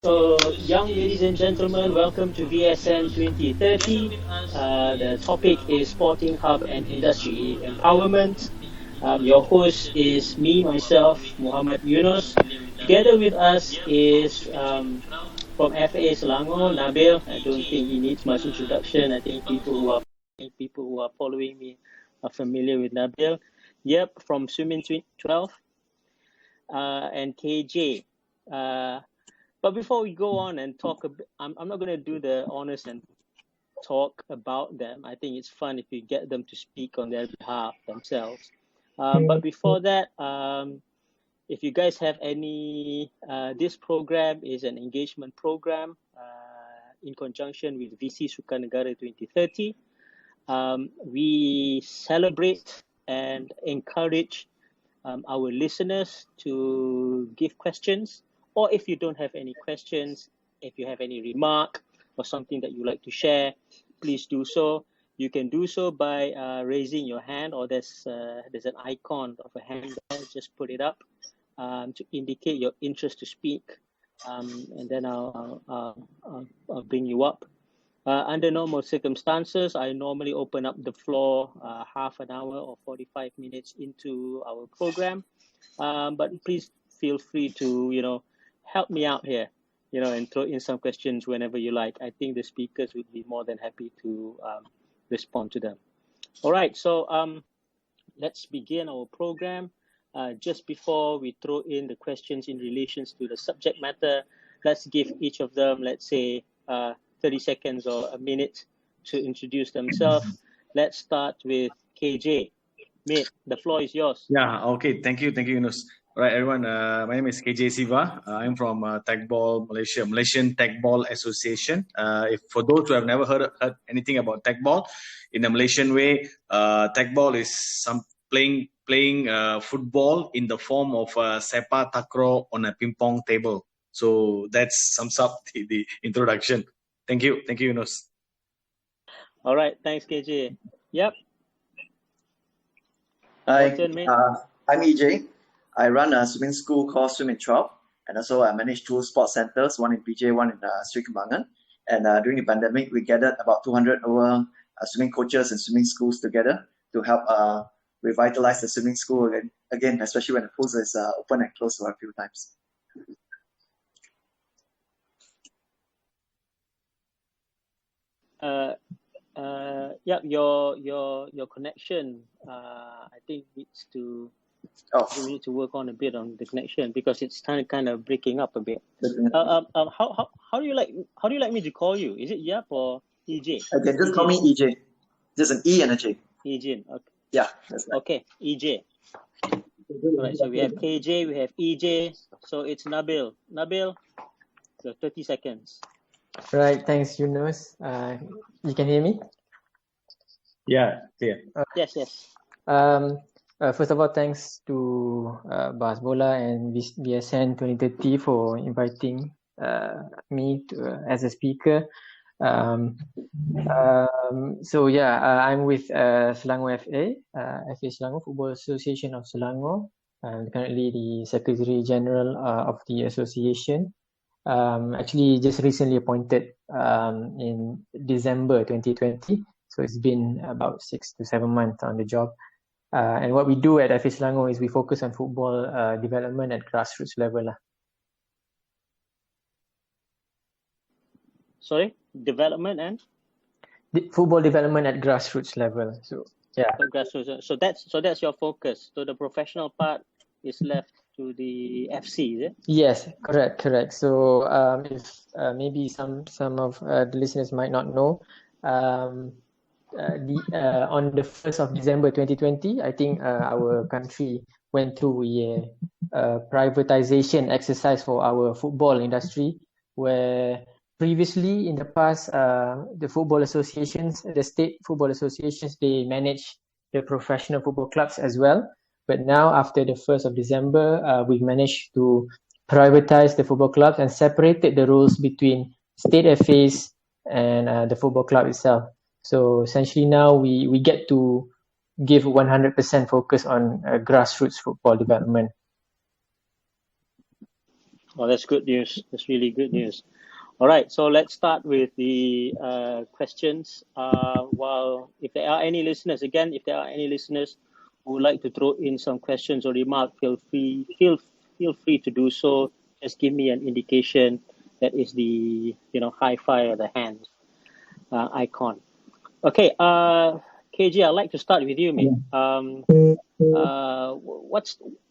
Young ladies and gentlemen, welcome to VSN 2030. The topic is Sporting Hub and Industry Empowerment. Your host is me, myself, Muhammad Yunus. Together with us is from FA Selangor, Nabil. I don't think he needs much introduction. I think people who are following me are familiar with Nabil. Yeap from Swimming 12, and KJ. But before we go on and talk a bit, I'm not going to do the honors and talk about them. I think it's fun if you get them to speak on their behalf themselves. But before that, if you guys have any, this program is an engagement program in conjunction with VC Sukarnegara 2030. We celebrate and encourage our listeners to give questions, or if you don't have any questions, if you have any remark or something that you'd like to share, please do so. You can do so by raising your hand, or there's an icon of a hand there. Just put it up to indicate your interest to speak, and then I'll bring you up. Under normal circumstances, I normally open up the floor half an hour or 45 minutes into our program, but please feel free to help me out here, and throw in some questions whenever you like. I think the speakers would be more than happy to respond to them. All right, so let's begin our program. Just before we throw in the questions in relation to the subject matter, let's give each of them, let's say, 30 seconds or a minute to introduce themselves. Let's start with KJ. Mate, the floor is yours. Yeah, okay. Thank you, Yunus. All right, everyone. My name is KJ Siva. I'm from Teqball Malaysia, Malaysian Teqball Association. If for those who have never heard anything about Teqball, in the Malaysian way, Teqball is playing football in the form of sepak takraw on a ping pong table. So that sums up the introduction. Thank you, Yunus. All right, thanks, KJ. Yep. Hi, I'm EJ. I run a swimming school called Swimming 12, and also I manage two sports centers, one in PJ, one in Sri Kembangan. And during the pandemic, we gathered about 200 over swimming coaches and swimming schools together to help revitalize the swimming school again, especially when the pools is open and closed for a few times. Yeah, your connection, I think needs to. We need to work on a bit on the connection because it's kind of breaking up a bit. How do you like me to call you? Is it Yeap or EJ? Okay, just call me EJ. Just an E and a J. EJ. Okay. Yeah, that's right. Okay, EJ. All right, so we have KJ, we have EJ, so it's Nabil. Nabil, so 30 seconds. Right, thanks, Yunus. You can hear me? Yeah. Yes. First of all, thanks to Bahas Bola and VSN 2030 for inviting me as a speaker. I'm with Selangor FA, FA Selangor Football Association of Selangor. I'm currently the Secretary General of the association. Actually, just recently appointed in December 2020. So it's been about 6 to 7 months on the job. And what we do at FA Selangor is we focus on football development at grassroots level. Sorry? Development and? Football development at grassroots level. So yeah. Grassroots. So that's your focus. So the professional part is left to the FC, is it? Yes, correct. So if maybe some of the listeners might not know, on the 1st of December 2020, I think our country went through a privatization exercise for our football industry, where previously in the past, the football associations, the state football associations, they manage the professional football clubs as well. But now, after the 1st of December, we've managed to privatize the football clubs and separated the roles between state FAs and the football club itself. So essentially now we get to give 100% focus on grassroots football development. Well, that's good news. That's really good news. All right, so let's start with the questions. While if there are any listeners, who would like to throw in some questions or remark, feel free to do so. Just give me an indication. That is the high five or the hand icon. Okay, KJ, I'd like to start with you, mate.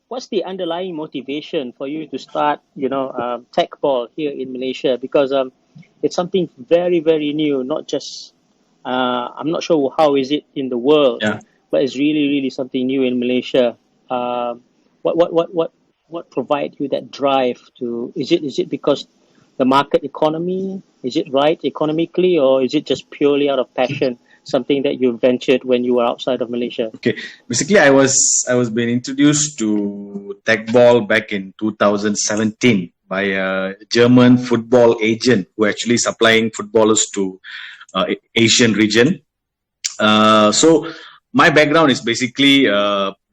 What's the underlying motivation for you to start, Teqball here in Malaysia? Because it's something very, very new. Not just I'm not sure how is it in the world, but it's really, really something new in Malaysia. What provides you that drive to? Is it because the market economy? Is it right economically, or is it just purely out of passion? Something that you ventured when you were outside of Malaysia? Okay, basically I was being introduced to Teqball back in 2017 by a German football agent who actually supplying footballers to Asian region. So my background is basically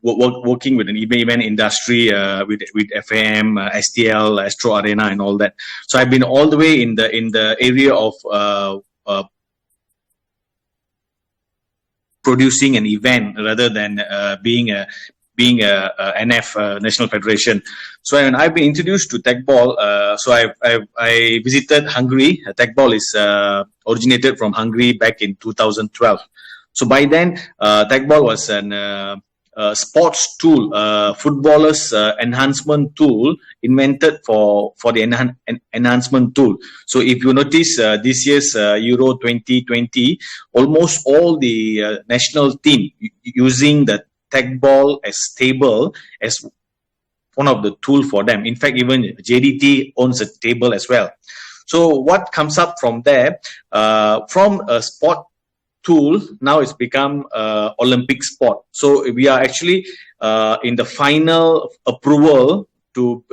working with an event industry with FAM, STL, Astro Arena, and all that. So I've been all the way in the area of producing an event rather than being a NF National Federation. So when I've been introduced to Teqball, so I visited Hungary. Teqball is originated from Hungary back in 2012. So by then, Teqball was an sports tool, footballers enhancement tool invented for the enhancement tool. So if you notice this year's Euro 2020, almost all the national team using the Teqball as table as one of the tool for them. In fact, even JDT owns a table as well. So what comes up from there, from a sport tool, now it's become Olympic sport. So we are actually in the final approval to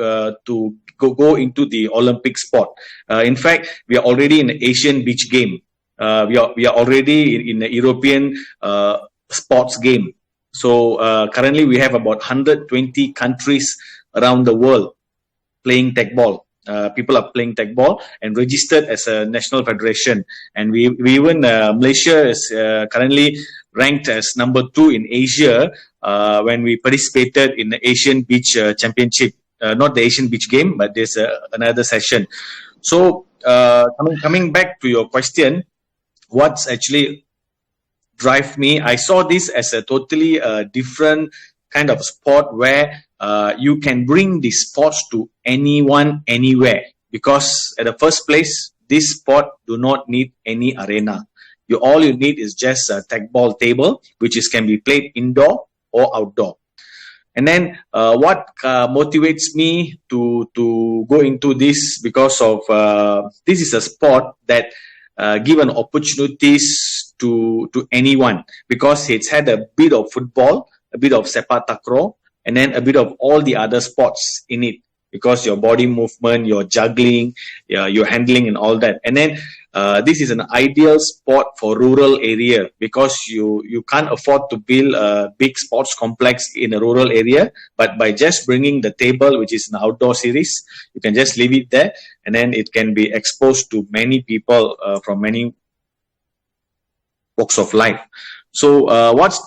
go into the Olympic sport. In fact, we are already in the Asian beach game. We are already in the European sports game. So currently we have about 120 countries around the world playing Teqball. People are playing Teqball and registered as a national federation. And we even Malaysia is currently ranked as number 2 in Asia when we participated in the Asian Beach Championship. Not the Asian Beach game, but there's another session. So coming back to your question, what's actually drive me? I saw this as a totally different kind of sport where you can bring the sports to anyone, anywhere. Because at the first place, this sport do not need any arena. All you need is just a Teqball table, which can be played indoor or outdoor. And then what motivates me to go into this, because of this is a sport that given opportunities to anyone, because it's had a bit of football, a bit of sepak takraw, and then a bit of all the other sports in it, because your body movement, your juggling, your handling and all that. And then this is an ideal sport for rural area, because you can't afford to build a big sports complex in a rural area, but by just bringing the table, which is an outdoor series, you can just leave it there, and then it can be exposed to many people from many walks of life. So what's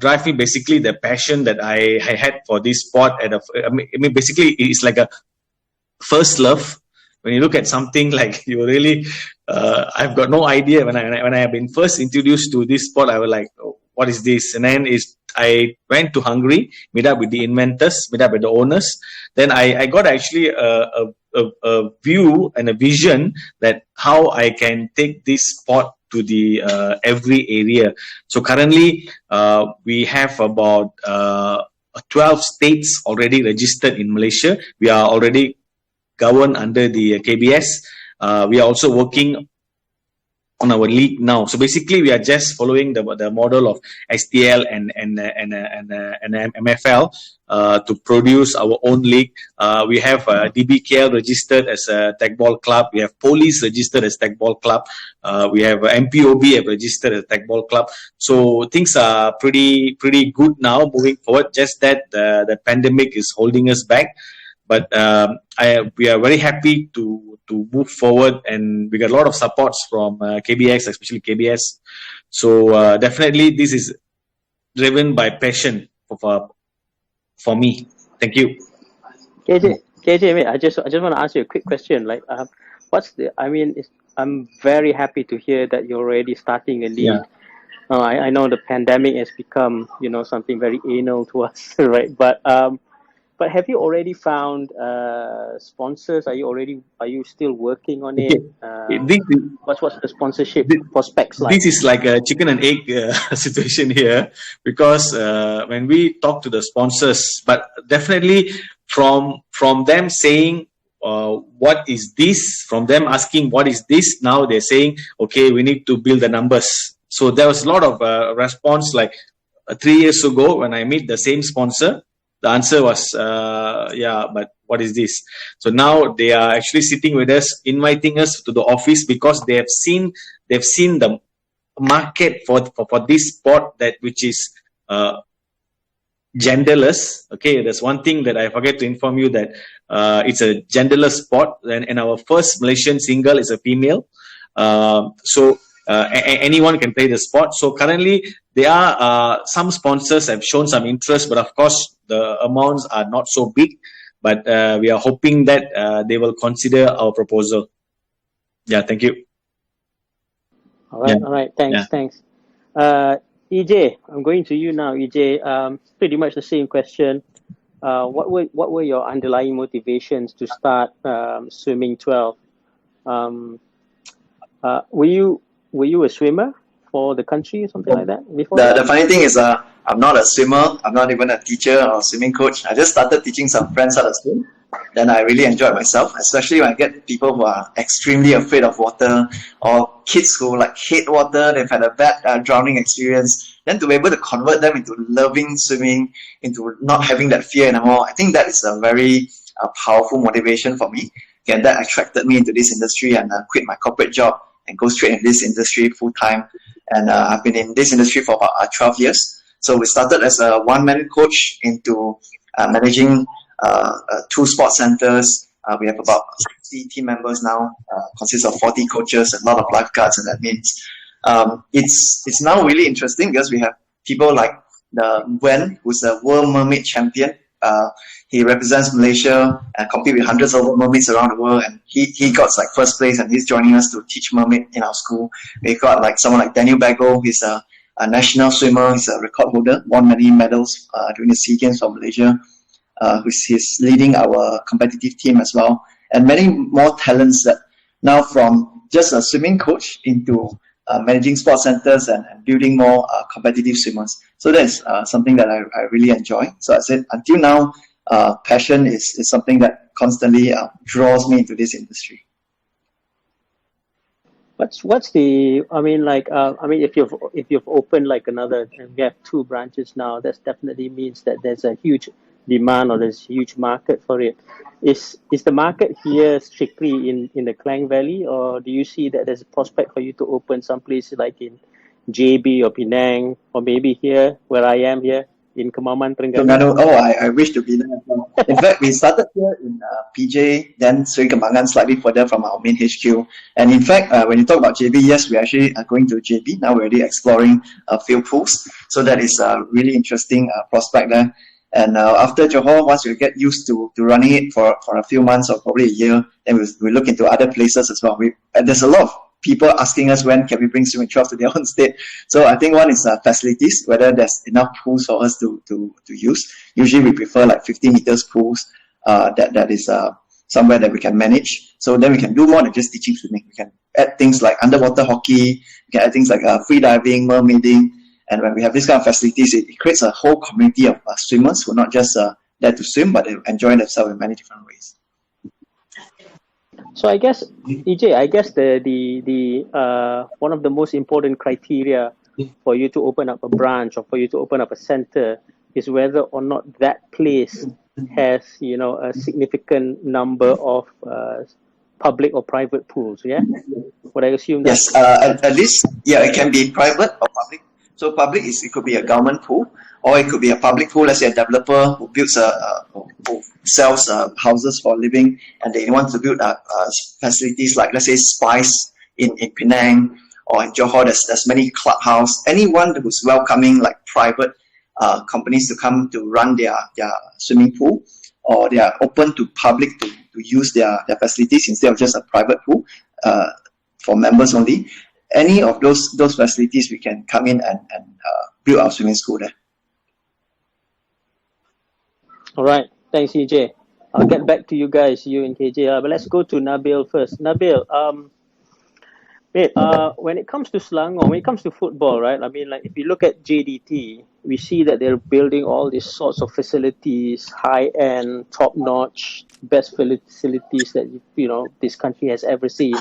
drive me, basically the passion that I had for this sport. Basically it's like a first love. When you look at something like you really, I've got no idea. When I have been first introduced to this sport, I was like, oh, what is this? And then I went to Hungary, meet up with the inventors, meet up with the owners. Then I got actually a view and a vision that how I can take this sport to the every area. So currently we have about 12 states already registered in Malaysia. We are already governed under the KBS. We are also working on our league now. So basically, we are just following the model of STL and MFL to produce our own league. We have DBKL registered as a Teqball club. We have Police registered as Teqball club. We have MPOB have registered as Teqball club. So things are pretty good now moving forward. Just that the pandemic is holding us back. But we are very happy to move forward, and we got a lot of supports from KBX, especially KBS. So definitely this is driven by passion for me. Thank you. KJ, mate, I just want to ask you a quick question. Like, I'm very happy to hear that you're already starting a league. Yeah. I know the pandemic has become, something very anal to us, right? But have you already found sponsors? Are you still working on it? What's the sponsorship prospects like? This is like a chicken and egg situation here, because when we talk to the sponsors, but definitely from them saying, what is this? From them asking, what is this? Now they're saying, okay, we need to build the numbers. So there was a lot of response, like 3 years ago when I meet the same sponsor, the answer was, yeah, but what is this? So now they are actually sitting with us, inviting us to the office, because they have seen the market for this sport, that which is genderless. Okay, there's one thing that I forget to inform you, that it's a genderless sport, and our first Malaysian single is a female. So anyone can play the sport. So currently there are some sponsors have shown some interest, but of course the amounts are not so big. But we are hoping that they will consider our proposal. Yeah, thank you. All right. Thanks. EJ, I'm going to you now. EJ, pretty much the same question. What were your underlying motivations to start Swimming 12? Were you a swimmer for the country or something like that before? The funny thing is, I'm not a swimmer. I'm not even a teacher or a swimming coach. I just started teaching some friends how to swim. Then I really enjoyed myself, especially when I get people who are extremely afraid of water, or kids who like hate water. They've had a bad drowning experience. Then to be able to convert them into loving swimming, into not having that fear anymore, I think that is a very powerful motivation for me. And that attracted me into this industry, and quit my corporate job and go straight in this industry full time. And I've been in this industry for about 12 years. So we started as a one-man coach into managing 2 sports centers. We have about 60 team members now, consists of 40 coaches, a lot of lifeguards and admins. It's now really interesting because we have people like the Wen, who's a world mermaid champion. He represents Malaysia and compete with hundreds of mermaids around the world, and he got like first place, and he's joining us to teach mermaid in our school. We got like someone like Daniel Bago. He's a national swimmer. He's a record holder, won many medals during the SEA Games for Malaysia. He's leading our competitive team as well, and many more talents that now from just a swimming coach into managing sports centers and building more competitive swimmers. So that's something that I really enjoy. So I said, until now, passion is something that constantly draws me into this industry. What's the? If you've opened like another, and we have 2 branches now, that definitely means that there's a huge demand, or there's a huge market for it. Is the market here strictly in the Klang Valley, or do you see that there's a prospect for you to open some places like in JB or Penang, or maybe here where I am here in Kemaman, Terengganu? Oh, I wish to be there as well. In fact, we started here in PJ, then Sri Kembangan, slightly further from our main HQ. And in fact, when you talk about JB, yes, we actually are going to JB. Now we're already exploring field pools. So that is a really interesting prospect there. And after Johor, once we get used to running it for a few months or probably a year, then we look into other places as well. There's a lot of people asking us when can we bring Swimming 12 to their own state. So I think one is facilities, whether there's enough pools for us to use. Usually we prefer like 50 meters pools that is somewhere that we can manage. So then we can do more than just teaching swimming. We can add things like underwater hockey, we can add things like free diving, mermaiding. And when we have this kind of facilities, it creates a whole community of swimmers who are not just there to swim, but they enjoy themselves in many different ways. So I guess, EJ, the one of the most important criteria for you to open up a branch or for you to open up a center is whether or not that place has, a significant number of public or private pools. Yeah, would I assume that? Yes, at least, yeah, it can be private or public. So public it could be a government pool, or it could be a public pool. Let's say a developer who builds who sells houses for living, and they want to build facilities like, let's say, Spice in Penang, or in Johor. There's many clubhouse. Anyone who's welcoming like private companies to come to run their swimming pool, or they are open to public to use their facilities instead of just a private pool for members only. Any of those facilities, we can come in and build our swimming school there. All right, thanks, EJ. I'll get back to you guys, you and KJ. But let's go to Nabil first. Nabil, mate, when it comes to Selangor, when it comes to football, right? I mean, like if you look at JDT, we see that they're building all these sorts of facilities, high-end, top-notch, best facilities that this country has ever seen.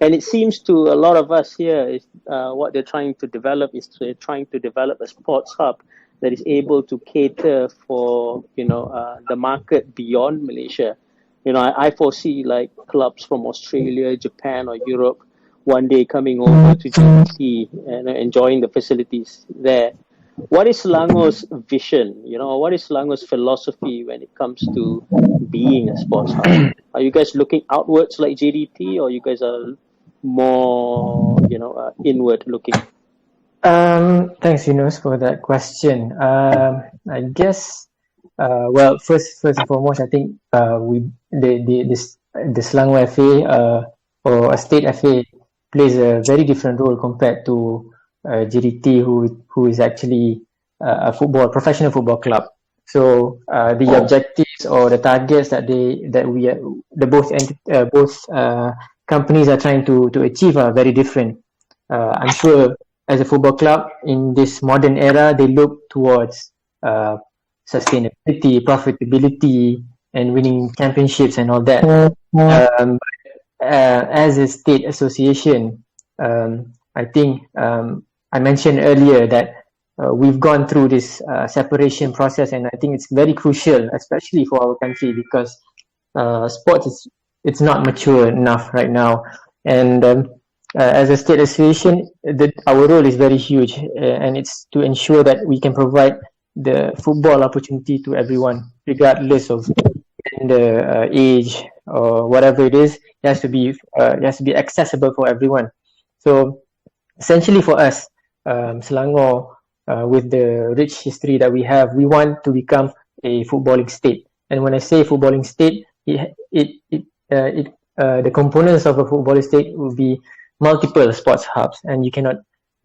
And it seems to a lot of us here is what they're trying to develop is they're trying to develop a sports hub that is able to cater for the market beyond Malaysia. I foresee like clubs from Australia, Japan, or Europe one day coming over to JDT and enjoying the facilities there. What is Selangor's vision? What is Selangor's philosophy when it comes to being a sports hub? Are you guys looking outwards like JDT, or you guys are more, inward looking? Thanks, Yunus, for that question. I guess, well, first and foremost, I think the Selangor FA or a state FA plays a very different role compared to JDT, who is actually a professional football club. So the objectives or the targets that both companies are trying to achieve are very different. I'm sure as a football club in this modern era, they look towards sustainability, profitability, and winning championships and all that. As a state association, I think I mentioned earlier that we've gone through this separation process, and I think it's very crucial, especially for our country, because sports it's not mature enough right now. And as a state association, our role is very huge, and it's to ensure that we can provide the football opportunity to everyone, regardless of gender, age, or whatever it is. It has to be accessible for everyone. So essentially for us, Selangor, with the rich history that we have, we want to become a footballing state. And when I say footballing state, the components of a footballing state will be multiple sports hubs, and you cannot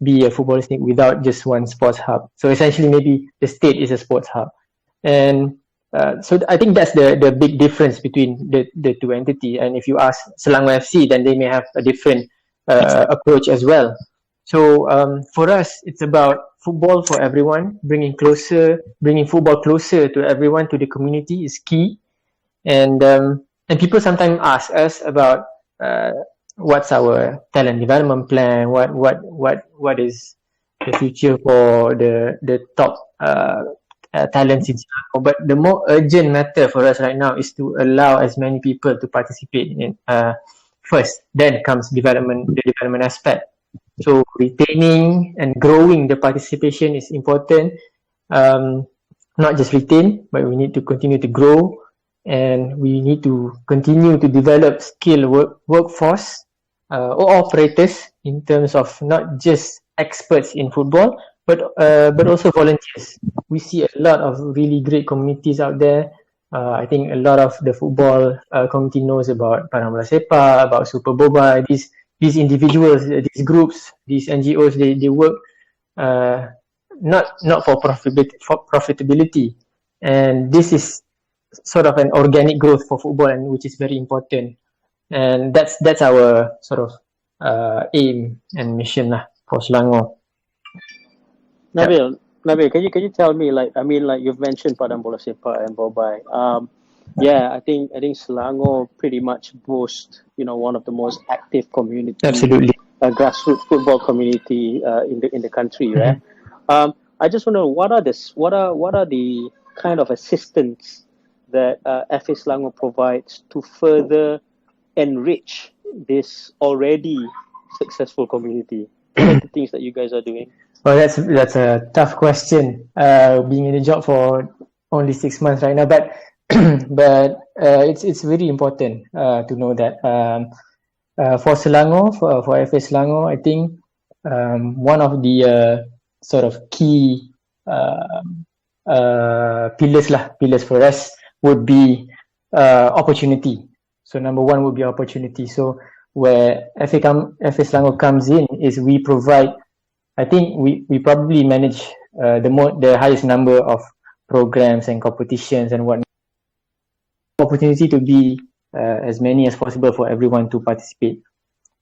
be a footballing state without just one sports hub. So essentially, maybe the state is a sports hub, and so I think that's the big difference between the two entities. And if you ask Selangor FC, then they may have a different approach as well. So for us, it's about football for everyone. Bringing football closer to everyone, to the community, is key. And people sometimes ask us about what's our talent development plan, what is the future for the top talents in Singapore. But the more urgent matter for us right now is to allow as many people to participate in first. Then comes the development aspect. So retaining and growing the participation is important. Not just retain, but we need to continue to grow, and we need to continue to develop skilled workforce or operators in terms of not just experts in football, but also volunteers. We see a lot of really great communities out there. I think a lot of the football community knows about Padang Bola Sepak, about Super Boba. These individuals, these groups, these NGOs, they work not for profitability, and this is sort of an organic growth for football, and which is very important. And that's our sort of aim and mission for Selangor. Nabil, can you tell me, like you've mentioned Padang Bola Sepak and Bobai. I think Selangor pretty much boasts one of the most active community, absolutely, grassroots football community in the country, right? I just want to know what are the kind of assistance that FA Selangor provides to further enrich this already successful community? What are the things that you guys are doing? Well, that's a tough question. Being in a job for only 6 months right now, but it's really important to know that for Selangor, for FA Selangor, I think one of the sort of key pillars for us would be opportunity. So number one would be opportunity. So where FA Selangor comes in is we provide. I think we probably manage the highest number of programs and competitions and whatnot. Opportunity to be as many as possible for everyone to participate,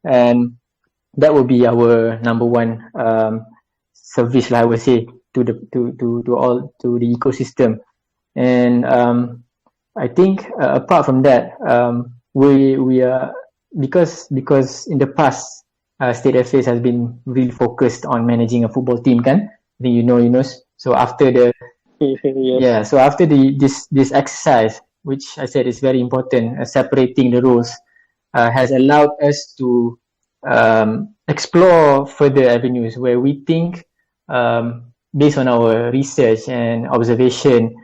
and that will be our number one service, I would say, to the ecosystem. And I think apart from that, we are because in the past. State FAs has been really focused on managing a football team, kan? I think you know. So after Yes. so after this exercise, which I said is very important, separating the roles, has allowed us to explore further avenues where we think, based on our research and observation,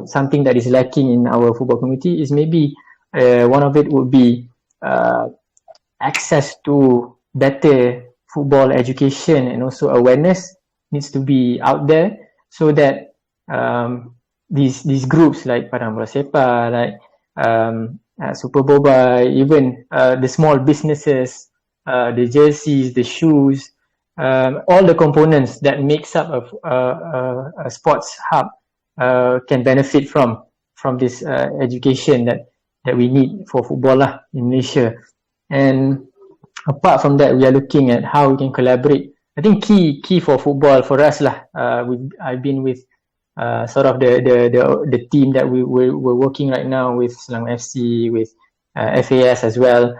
something that is lacking in our football community is maybe one of it would be access to better football education, and also awareness needs to be out there, so that these groups like Padang Bola Sepak, like Super Boba, even the small businesses, the jerseys, the shoes, all the components that makes up a sports hub can benefit from this education that we need for football in Malaysia. And apart from that, we are looking at how we can collaborate. I think key for football for us I've been with sort of the team that we're working right now with Selangor FC, with FAS as well.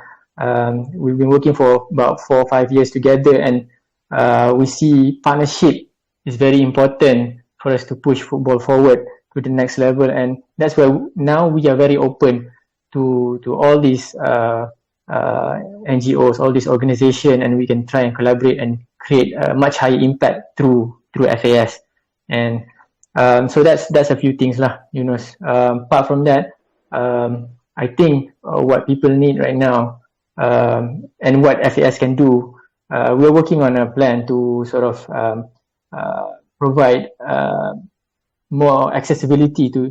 We've been working for about 4 or 5 years together, and we see partnership is very important for us to push football forward to the next level. And that's where now we are very open to all these NGOs, all these organizations, and we can try and collaborate and create a much higher impact through FAS. And so that's a few things Yunus. Apart from that, I think what people need right now, and what FAS can do, we're working on a plan to sort of provide more accessibility to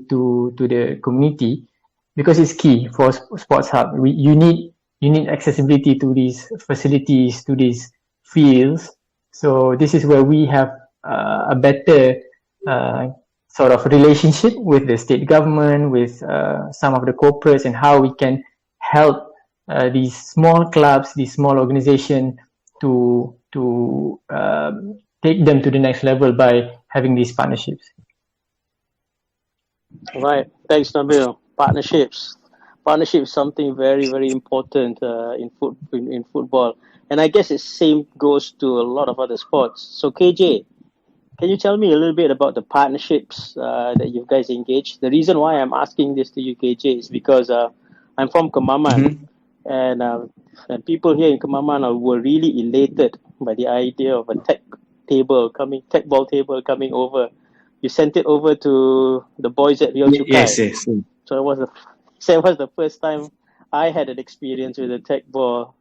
the community, because it's key for sports hub. You need accessibility to these facilities, to these fields. So this is where we have a better sort of relationship with the state government, with some of the corporates, and how we can help these small clubs, these small organizations to take them to the next level by having these partnerships. Right. Thanks, Nabil. Partnerships is something very, very important in football, and I guess the same goes to a lot of other sports. So KJ, can you tell me a little bit about the partnerships that you guys engage? The reason why I'm asking this to you, KJ, is because I'm from Kemaman, and people here in Kemaman were really elated by the idea of a Teqball table coming over. You sent it over to the boys at Rio Chukai. Yes. So that was the first time I had an experience with a Teqball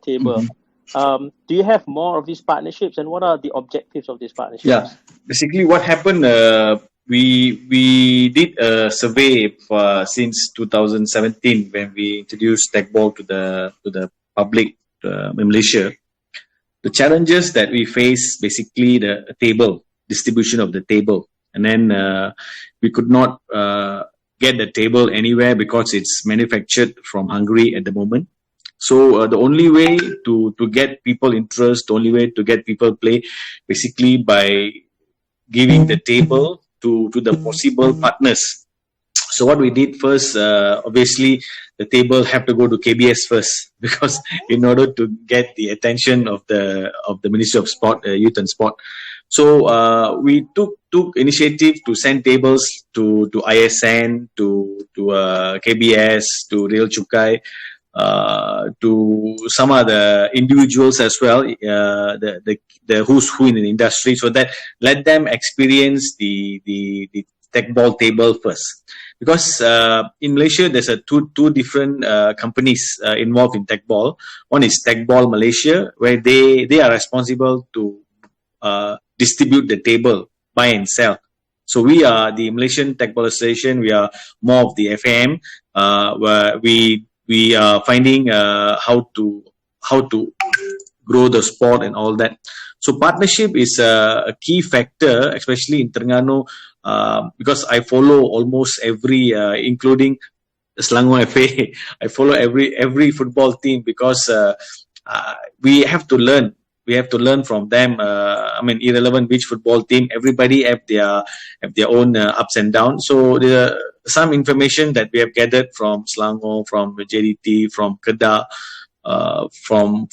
table. Do you have more of these partnerships, and what are the objectives of these partnerships? Yeah, basically what happened, we did a survey since 2017 when we introduced Teqball to the public in Malaysia. The challenges that we face, basically the distribution of the table, and then we could not get the table anywhere because it's manufactured from Hungary at the moment. So the only way to get people interest, the only way to get people play, basically by giving the table to the possible partners. So what we did first, obviously the table have to go to KBS first, because in order to get the attention of the Ministry of Sport, Youth and Sport. So we took initiative to send tables to ISN, to KBS, to Real Chukai. some other individuals as well, the who's who in the industry, so that let them experience the Teqball table first. Because in Malaysia, there's two different companies involved in Teqball. One is Teqball Malaysia, where they are responsible to distribute the table, buy and sell. So we are the Malaysian Teqball Association. We are more of the FAM, where we are finding how to grow the sport and all that. So partnership is a key factor, especially in Terengganu, because I follow almost every, including Selangor FA. I follow every football team because we have to learn. We have to learn from them. I mean, irrelevant which football team, everybody have their own ups and downs. So there are some information that we have gathered from Selangor, from JDT, from Kedah, from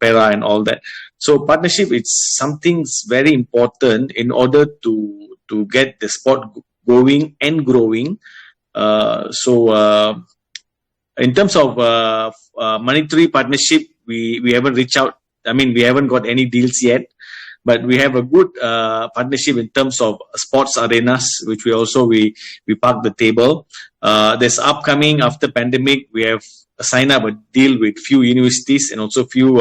Perak and all that. So partnership is something very important in order to get the sport going and growing. So in terms of monetary partnership, we haven't reached out. I mean, we haven't got any deals yet, but we have a good partnership in terms of sports arenas, which we park the table. There's upcoming after pandemic, we have signed up a deal with few universities and also few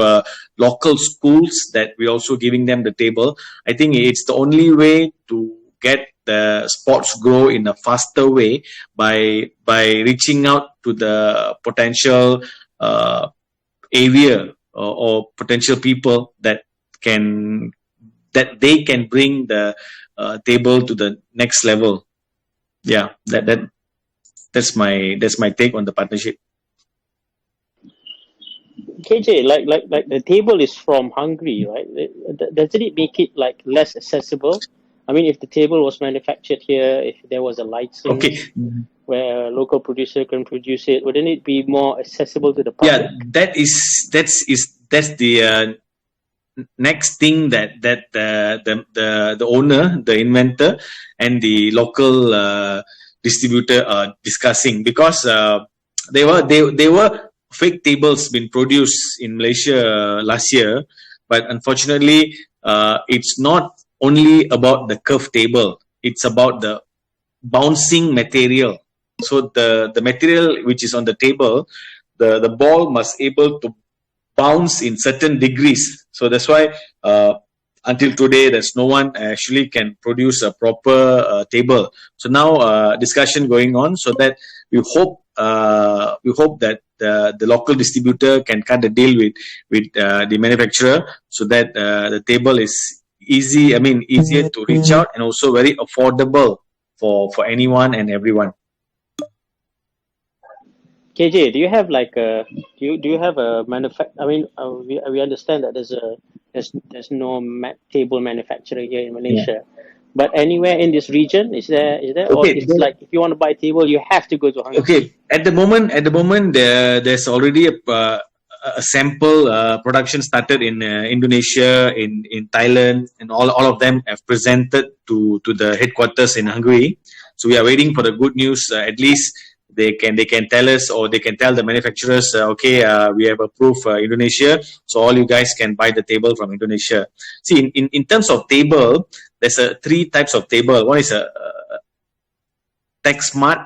local schools that we're also giving them the table. I think it's the only way to get the sports grow in a faster way by reaching out to the potential area or potential people that they can bring the table to the next level. Yeah, that's my take on the partnership. KJ, like the table is from Hungary, right? Doesn't it make it like less accessible? I mean, if the table was manufactured here, if there was a license where a local producer can produce it, wouldn't it be more accessible to the public? Yeah, that's the next thing that the owner, the inventor, and the local distributor are discussing, because they were fake tables been produced in Malaysia last year, but unfortunately, it's not only about the curved table, it's about the bouncing material. So the material which is on the table, the ball must able to bounce in certain degrees. So that's why until today, there's no one actually can produce a proper table. So now discussion going on, so that we hope that the local distributor can cut the deal with the manufacturer, so that the table is easier to reach out and also very affordable for anyone and everyone. KJ, do you have like a do you have a I mean, we understand that there's no table manufacturer here in Malaysia, but anywhere in this region is there? Okay, or it's like if you want to buy a table, you have to go to Hungary. Okay, at the moment, there's already a sample production started in Indonesia, in Thailand, and all of them have presented to the headquarters in Hungary. So we are waiting for the good news. At least they can tell us, or they can tell the manufacturers, we have approved Indonesia, so all you guys can buy the table from Indonesia. See, in terms of table, there's three types of table. One is a Tech Smart,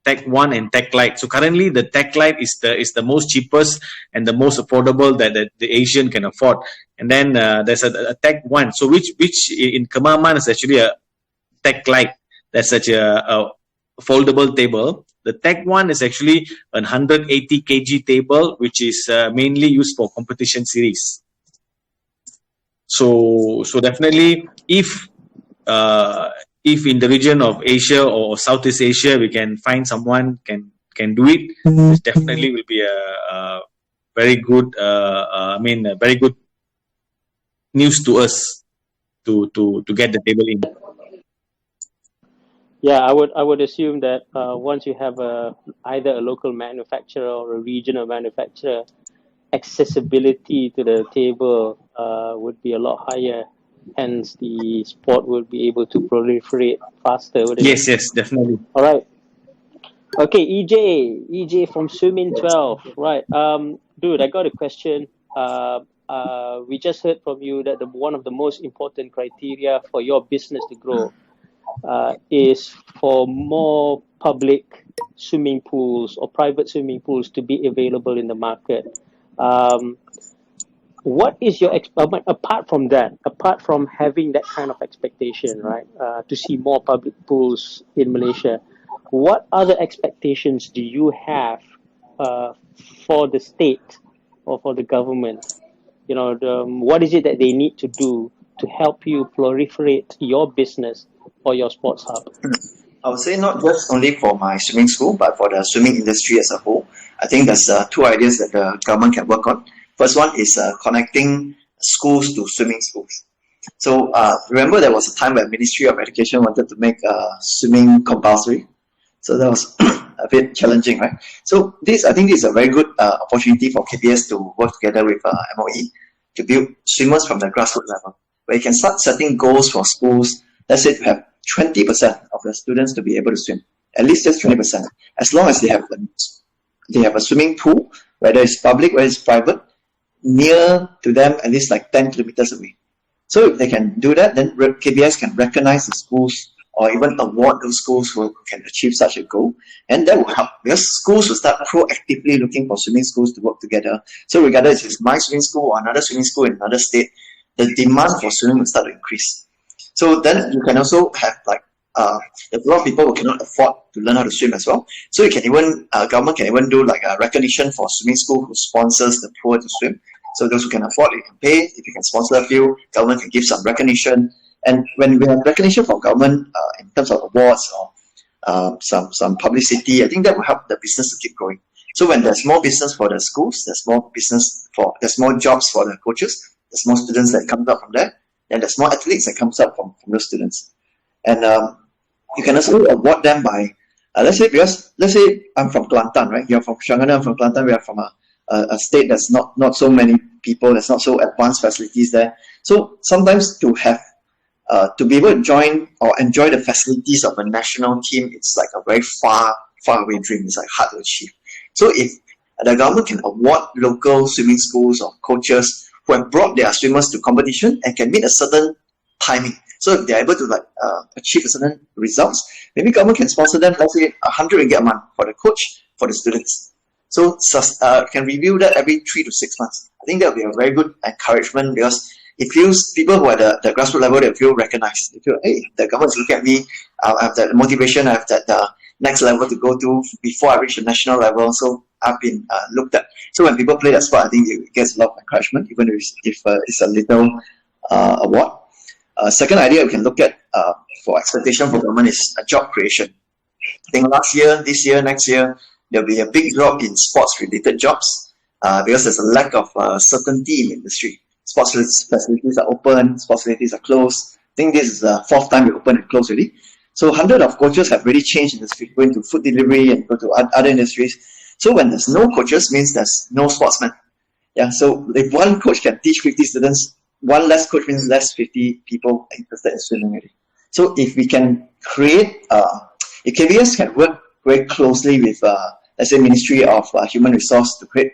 Tech One, and Tech Lite. So currently, the Tech Lite is the most cheapest and the most affordable that the Asian can afford. And then there's a Tech One, so which in Kemaman is actually a Tech Lite. That's such a foldable table. The Tech One is actually a 180 kg table, which is mainly used for competition series. So definitely, if in the region of Asia or Southeast Asia we can find someone can do it, this definitely will be a very good very good news to us to get the table in. Yeah, I would assume that once you have either a local manufacturer or a regional manufacturer, accessibility to the table would be a lot higher. Hence, the sport will be able to proliferate faster. Yes, definitely. All right. Okay, EJ from Swimming 12. Right. Dude, I got a question. We just heard from you that one of the most important criteria for your business to grow is for more public swimming pools or private swimming pools to be available in the market. What is your apart from that, apart from having that kind of expectation, right, to see more public pools in Malaysia, what other expectations do you have uh, for the state or for the government? What is it that they need to do to help you proliferate your business or your sports hub? I would say not just only for my swimming school, but for the swimming industry as a whole. I think there's two ideas that the government can work on. First one is connecting schools to swimming schools. So remember there was a time when Ministry of Education wanted to make swimming compulsory. So that was a bit challenging, right? So I think this is a very good opportunity for KBS to work together with MOE to build swimmers from the grassroots level, where you can start setting goals for schools. Let's say to have 20% of the students to be able to swim, at least just 20%, as long as they have a swimming pool, whether it's public, whether it's private, near to them, at least like 10 kilometers away. So if they can do that, then KBS can recognize the schools or even award those schools who can achieve such a goal. And that will help because schools will start proactively looking for swimming schools to work together. So regardless if it's my swimming school or another swimming school in another state, the demand for swimming will start to increase. So then you can also have there's a lot of people who cannot afford to learn how to swim as well. So you can even government can even do like a recognition for swimming school who sponsors the poor to swim. So those who can afford, you can pay. If you can sponsor a few, government can give some recognition. And when we have recognition from government in terms of awards or some publicity, I think that will help the business to keep growing. So when there's more business for the schools, there's more jobs for the coaches, there's more students that come up from there, and there's more athletes that comes up from those students. And you can also award them by, let's say I'm from Kelantan, right? You're from Shanghai, I'm from Kelantan, we are from a state that's not so many people, there's not so advanced facilities there. So sometimes to have, to be able to join or enjoy the facilities of a national team, it's like a very far away dream. It's like hard to achieve. So if the government can award local swimming schools or coaches who have brought their swimmers to competition and can meet a certain timing. So if they're able to achieve a certain results, maybe government can sponsor them, let's say 100 ringgit a month for the coach, for the students. So can review that every 3 to 6 months. I think that will be a very good encouragement because it feels people who are at the grassroots level, they feel recognized. They feel, hey, the government's looking at me, I have that motivation, I have that next level to go to before I reach the national level. So I've been looked at. So when people play that sport, I think it gets a lot of encouragement, even if it's a little award. Second idea we can look at for expectation for government is job creation. I think last year, this year, next year, there'll be a big drop in sports-related jobs because there's a lack of certainty in the industry. Sports facilities are open, sports facilities are closed. I think this is the fourth time we open and close already. So hundreds of coaches have really changed industry, going to food delivery and go to other industries. So when there's no coaches, means there's no sportsmen. Yeah. So if one coach can teach 50 students, one less coach means less 50 people interested in swimming already. So if we can create, if KBS can work very closely with, let's say, Ministry of Human Resource to create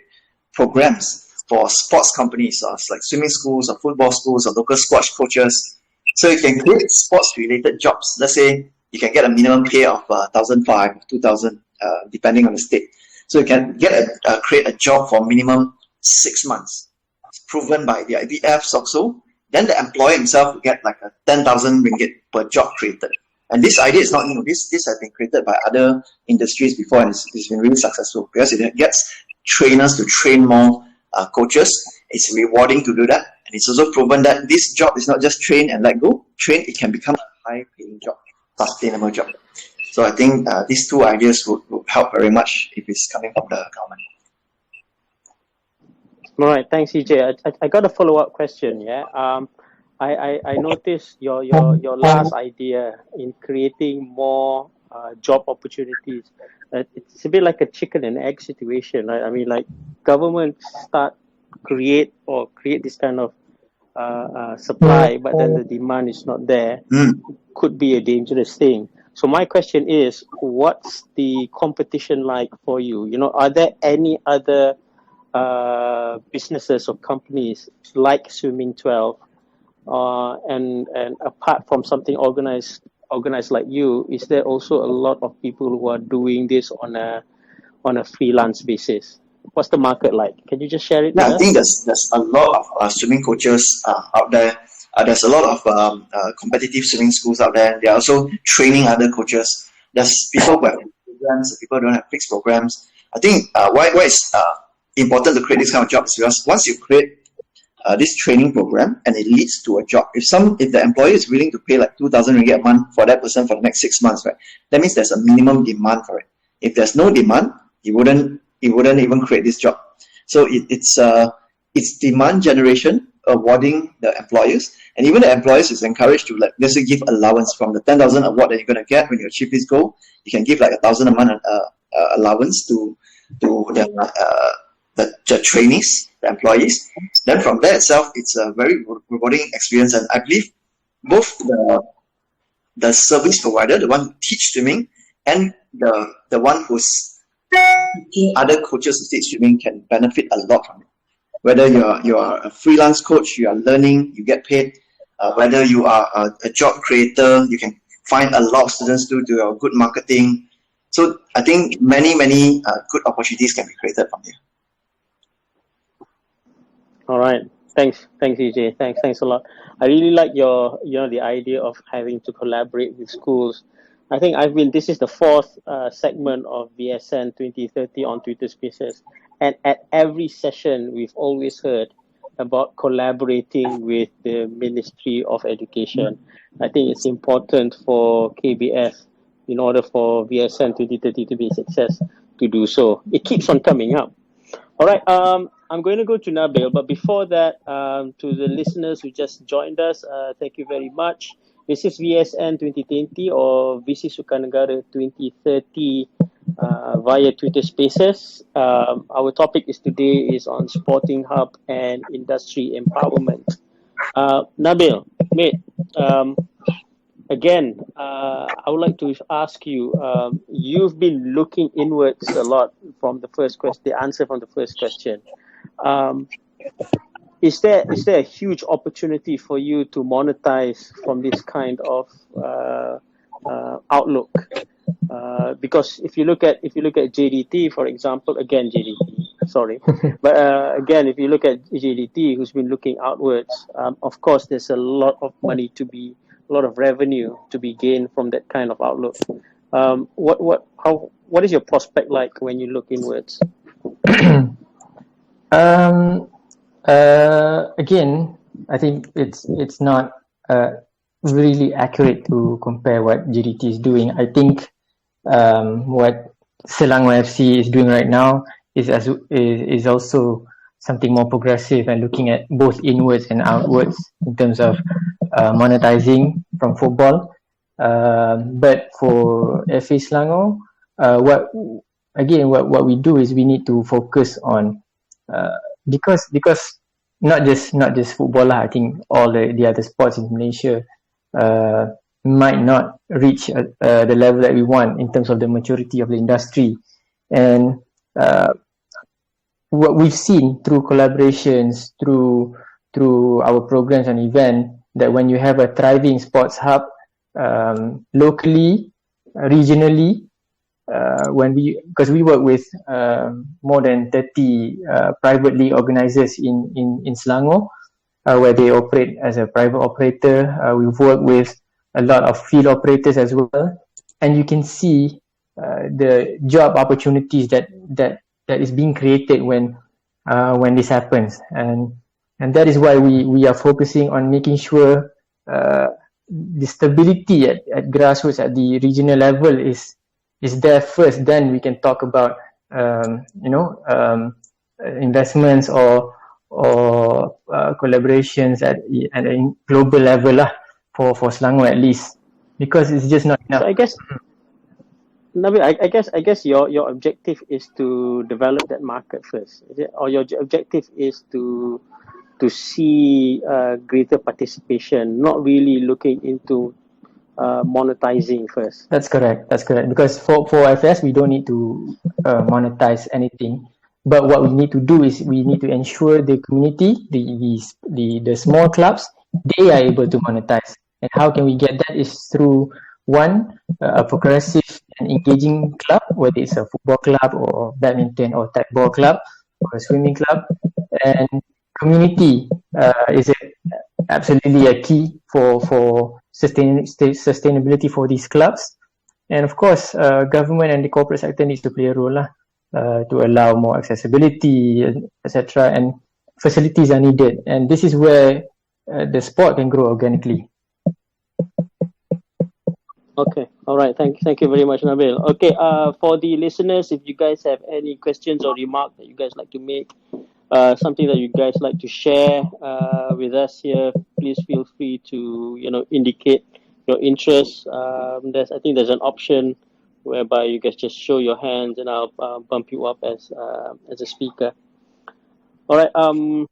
programs for sports companies, like swimming schools or football schools or local squash coaches. So you can create sports-related jobs. Let's say you can get a minimum pay of 1,500, 2,000, depending on the state. So you can create a job for minimum 6 months. It's proven by the IBFs also. Then the employer himself will get like a 10,000 ringgit per job created. And this idea is not new. This has been created by other industries before, and it's been really successful because it gets trainers to train more coaches. It's rewarding to do that, and it's also proven that this job is not just train and let go. Train, it can become a high-paying job, sustainable job. So I think these two ideas would help very much if it's coming from the government. All right, thanks, EJ. I got a follow-up question. Yeah, I noticed your last idea in creating more job opportunities. It's a bit like a chicken and egg situation, right? I mean, like government create this kind of supply, but then the demand is not there, could be a dangerous thing. So my question is, what's the competition like for you? You know, are there any other businesses or companies like Swimming 12, and apart from something organized like you, is there also a lot of people who are doing this on a freelance basis? What's the market like? Can you just share it with us? I think there's a lot of swimming coaches out there. There's a lot of competitive swimming schools out there. They're also training other coaches. There's people who have programs, people who don't have fixed programs. I think why it's important to create this kind of jobs, because once you create this training program and it leads to a job, if the employer is willing to pay like 2,000 ringgit a month for that person for the next 6 months, right, that means there's a minimum demand for it. If there's no demand, he wouldn't even create this job. So it's demand generation, awarding the employers, and even the employers is encouraged to, like, let's say, give allowance from the 10,000 award that you're going to get when you achieve this goal. You can give like 1,000 a month allowance to the trainees, the employees. Then from that itself, it's a very rewarding experience, and I believe both the service provider, the one who teach swimming, and the one who's teaching other coaches to teach swimming can benefit a lot from it. Whether you are a freelance coach, you are learning, you get paid. Whether you are a job creator, you can find a lot of students due to your good marketing. So I think many good opportunities can be created from here. All right. Thanks, EJ. Thanks a lot. I really like the idea of having to collaborate with schools. I think this is the fourth segment of VSN 2030 on Twitter Spaces. And at every session, we've always heard about collaborating with the Ministry of Education. I think it's important for KBS, in order for VSN 2030 to be a success, to do so. It keeps on coming up. All right, I'm going to go to Nabil, but before that, to the listeners who just joined us, thank you very much. This is VSN 2020 or Visi Sukanegara 2030 via Twitter Spaces. Our topic today is on Sporting Hub and Industry Empowerment. Nabil, mate, again, I would like to ask you, you've been looking inwards a lot from the first question, the answer from the first question. Is there a huge opportunity for you to monetize from this kind of outlook? Because if you look at JDT, for example, again JDT, sorry, but again, if you look at JDT, who's been looking outwards, of course, there's a lot of revenue to be gained from that kind of outlook. What is your prospect like when you look inwards? Again, I think it's not really accurate to compare what JDT is doing. I think what Selangor FC is doing right now is also something more progressive and looking at both inwards and outwards in terms of monetizing from football. But for FA Selangor, what we do is we need to focus on because not just football lah. I think all the other sports in Malaysia might not reach the level that we want in terms of the maturity of the industry, and what we've seen through collaborations, through our programs and events, that when you have a thriving sports hub locally, regionally, because we work with more than 30 private league organizers in Selangor, where they operate as a private operator. We've worked with a lot of field operators as well, and you can see the job opportunities that is being created when this happens, and that is why we are focusing on making sure the stability at grassroots, at the regional level is there first. Then we can talk about investments or collaborations at a global level lah, for Selangor at least, because it's just not enough. So I guess, Nabil, I guess your objective is to develop that market first, is it? Or your objective is to to see greater participation, not really looking into monetizing first. That's correct. That's correct. Because for FS, we don't need to monetize anything. But what we need to do is we need to ensure the community, the small clubs, they are able to monetize. And how can we get that is through one, a progressive and engaging club, whether it's a football club or badminton or tacball club or a swimming club. And community is absolutely a key for sustainability for these clubs. And of course, government and the corporate sector needs to play a role to allow more accessibility, etc. And facilities are needed. And this is where the sport can grow organically. Okay, all right. Thank you very much, Nabil. Okay, for the listeners, if you guys have any questions or remarks that you guys like to make, something that you guys like to share with us here, please feel free to indicate your interest. I think there's an option whereby you guys just show your hands and I'll bump you up as a speaker. All right.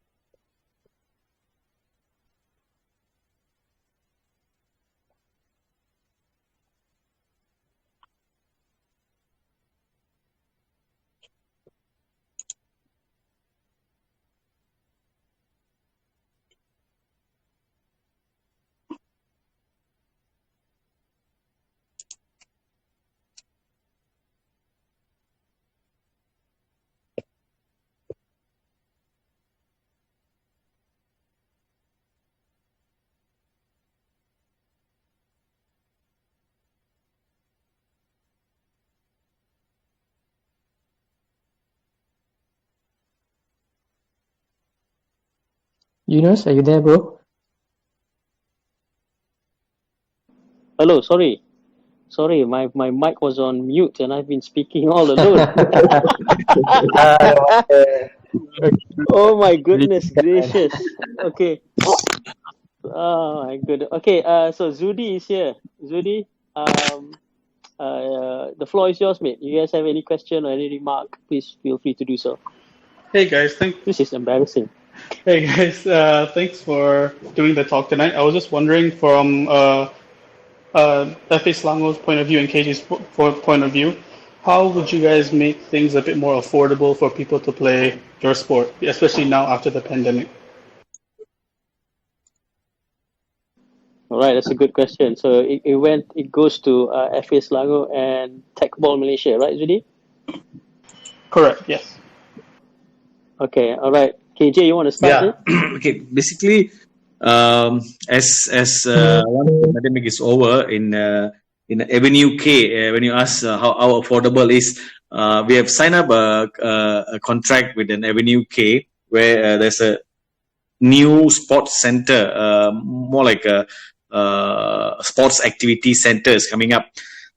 Yunus, are you there, bro? Hello, sorry, my mic was on mute and I've been speaking all alone. Oh my goodness gracious. Okay. Oh my goodness. Okay, so Zudi is here. Zudi, the floor is yours, mate. You guys have any question or any remark, please feel free to do so. Hey guys, This is embarrassing. Hey guys, thanks for doing the talk tonight. I was just wondering from FA Selangor's point of view and KJ's point of view, how would you guys make things a bit more affordable for people to play your sport, especially now after the pandemic? All right, that's a good question. So it goes to FA Selangor and Teqball Malaysia, right, Zudi? Correct, yes. Okay, all right. KJ, you want to start? Yeah. Okay. Basically, as once the pandemic is over in Avenue K, when you ask how affordable is, we have signed up a contract with an Avenue K where there's a new sports center, more like a sports activity center is coming up.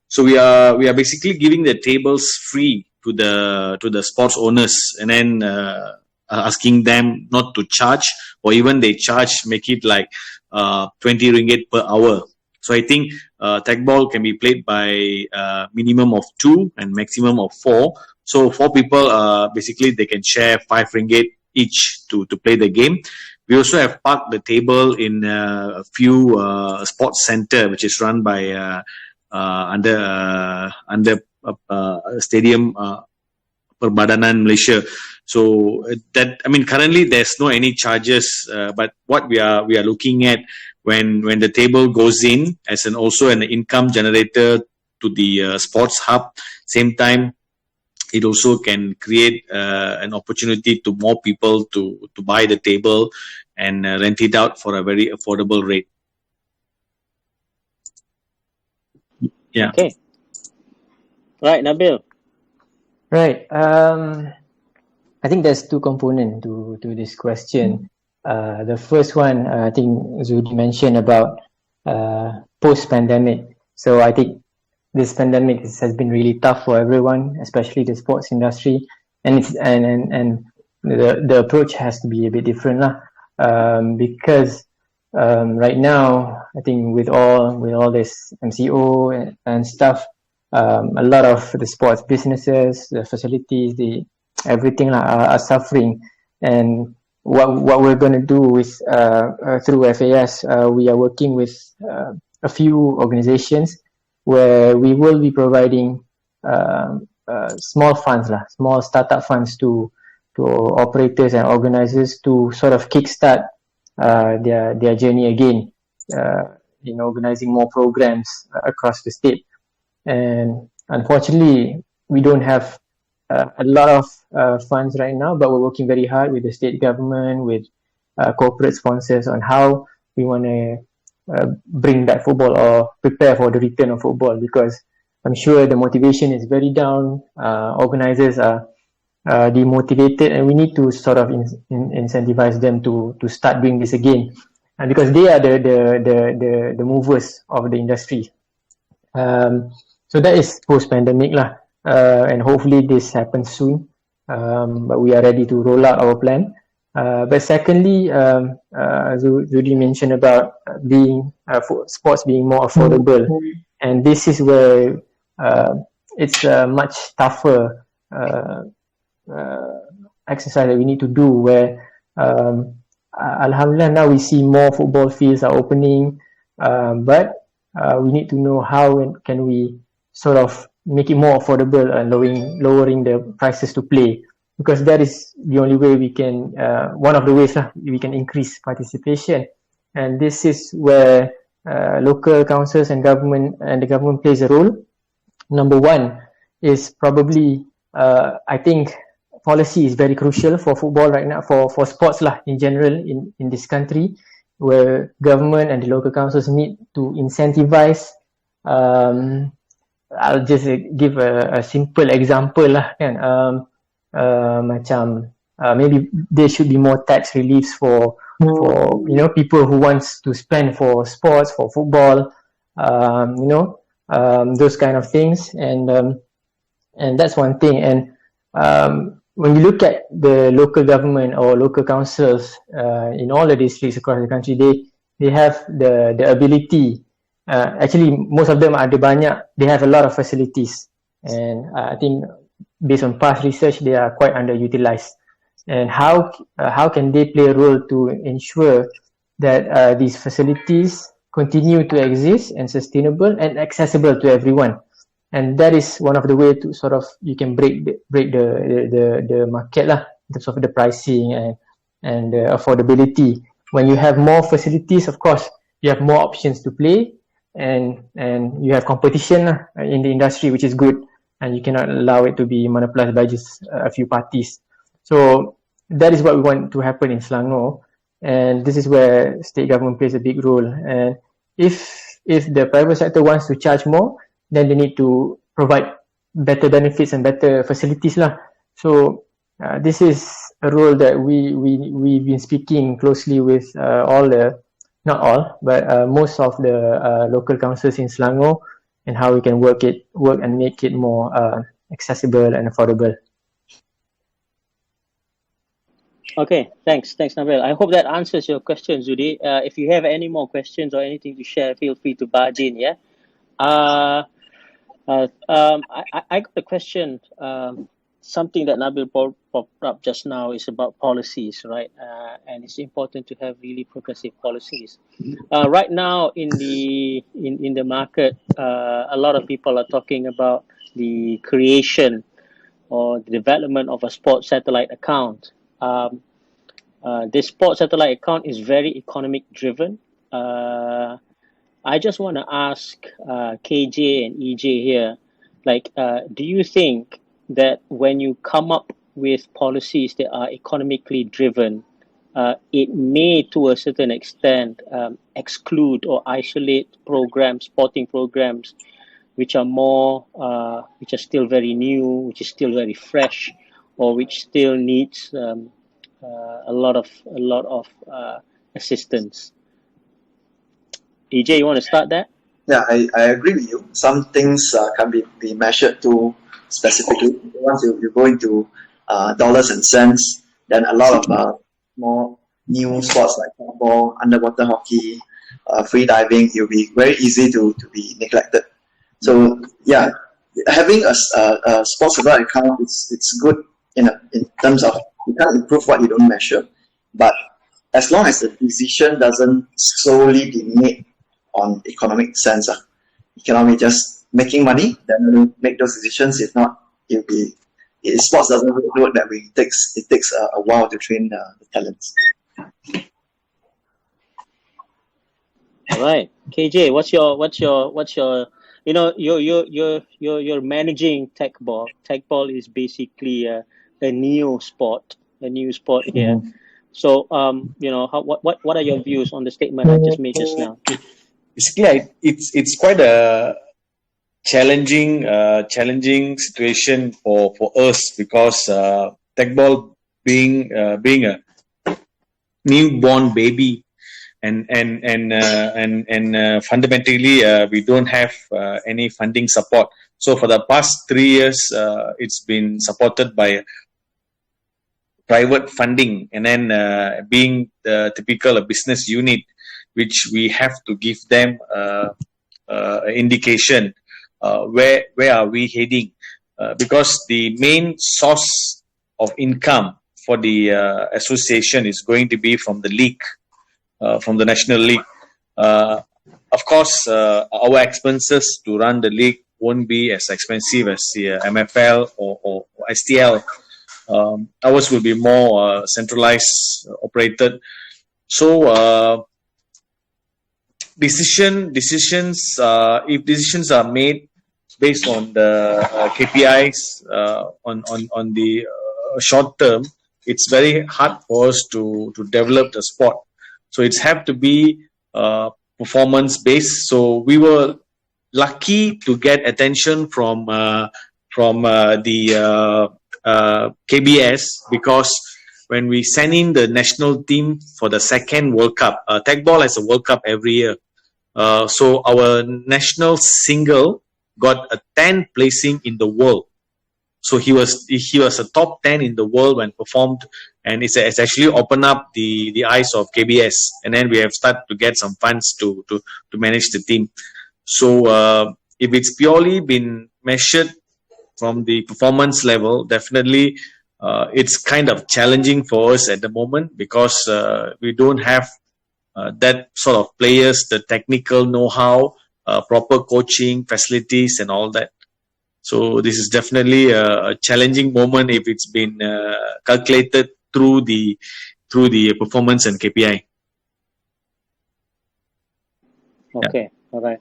So we are basically giving the tables free to the sports owners, and then asking them not to charge, or even they charge, make it like 20 ringgit per hour. So I think Teqball can be played by minimum of 2 and maximum of 4. So 4 people, basically they can share 5 ringgit each to play the game. We also have parked the table in a few sports center, which is run by under Stadium Perbadanan Malaysia. So that, I mean, currently there's no any charges, but what we are looking at when the table goes in as also an income generator to the sports hub. Same time, it also can create an opportunity to more people to buy the table and rent it out for a very affordable rate. Yeah. Okay. Right, Nabil. Right. I think there's 2 components to this question. The first one, I think Zudi mentioned about post-pandemic. So I think this pandemic has been really tough for everyone, especially the sports industry, and the approach has to be a bit different because right now I think with all this MCO and stuff, a lot of the sports businesses, the facilities, everything are suffering, and what we're going to do with through FAS, we are working with a few organizations where we will be providing small funds, small startup funds to operators and organizers to sort of kickstart their journey again in organizing more programs across the state. And unfortunately, we don't have a lot of funds right now, but we're working very hard with the state government, with corporate sponsors on how we want to bring back football or prepare for the return of football, because I'm sure the motivation is very down. Organizers are demotivated, and we need to sort of incentivize them to start doing this again, and because they are the movers of the industry. So that is post-pandemic lah, and hopefully this happens soon. But we are ready to roll out our plan. But secondly, Zudi mentioned about being sports being more affordable, and this is where it's a much tougher exercise that we need to do, where Alhamdulillah now we see more football fields are opening, but we need to know how can we sort of make it more affordable and lowering the prices to play, because that is the only way we can, one of the ways we can increase participation. And this is where local councils and the government plays a role. Number one is probably, I think policy is very crucial for football right now, for sports in general in this country, where government and the local councils need to incentivize. I'll just give a simple example maybe there should be more tax reliefs for people who wants to spend for sports, for football, those kind of things, and that's one thing. And when you look at the local government or local councils in all the districts across the country, they have the ability. Actually, most of them they have a lot of facilities, and I think based on past research, they are quite underutilized. And how can they play a role to ensure that these facilities continue to exist and sustainable and accessible to everyone? And that is one of the ways to sort of you can break the market in terms of the pricing and the affordability. When you have more facilities, of course, you have more options to play, and you have competition in the industry, which is good, and you cannot allow it to be monopolized by just a few parties. So that is what we want to happen in Selangor, and this is where state government plays a big role. And if the private sector wants to charge more, then they need to provide better benefits and better facilities So this is a role that we've been speaking closely with not all, but most of the local councils in Selangor, and how we can work and make it more accessible and affordable. Okay, thanks Nabil. I hope that answers your question, Zudi. If you have any more questions or anything to share, feel free to barge in. I got a question. Something that Nabil popped up just now is about policies, right? And it's important to have really progressive policies. Right now in the market, a lot of people are talking about the creation or the development of a sports satellite account. This sports satellite account is very economic driven. I just want to ask KJ and EJ here, do you think that when you come up with policies that are economically driven, it may to a certain extent exclude or isolate sporting programs which are still very new, which is still very fresh, or which still needs a lot of assistance? EJ, you want to start that? Yeah, I agree with you. Some things can be measured to specifically. Once you go into dollars and cents, then a lot of more new sports like football, underwater hockey, free diving, it will be very easy to be neglected. So yeah, having a sports satellite account, it's good in terms of you can't improve what you don't measure. But as long as the decision doesn't solely be made on economic sense, economic just making money, then we'll make those decisions. If not, sports doesn't work that way. It takes a while to train the talents. All right, KJ, what's your you're managing Teqball. Teqball is basically a new sport here. So what are your views on the statement I just made just now? Basically, it's quite a challenging situation for us, because Teqball being a newborn baby, and fundamentally we don't have any funding support. So for the past 3 years, it's been supported by private funding, and then being the typical business unit, which we have to give them indication where are we heading, because the main source of income for the association is going to be from the league, from the national league. Of course, our expenses to run the league won't be as expensive as the MFL or STL. Ours will be more centralized, operated. So decisions, if decisions are made based on the KPIs on the short term, it's very hard for us to develop the sport. So it's have to be performance based. So we were lucky to get attention from the KBS, because when we sent in the national team for the second World Cup, Teqball has a World Cup every year. So our national single got a 10th placing in the world. So he was a top 10 in the world when performed, and it's actually opened up the eyes of KBS, and then we have started to get some funds to manage the team. So if it's purely been measured from the performance level, definitely it's kind of challenging for us at the moment, because we don't have that sort of players, the technical know-how, proper coaching, facilities, and all that. So this is definitely a challenging moment if it's been calculated through the performance and KPI. Okay, all right.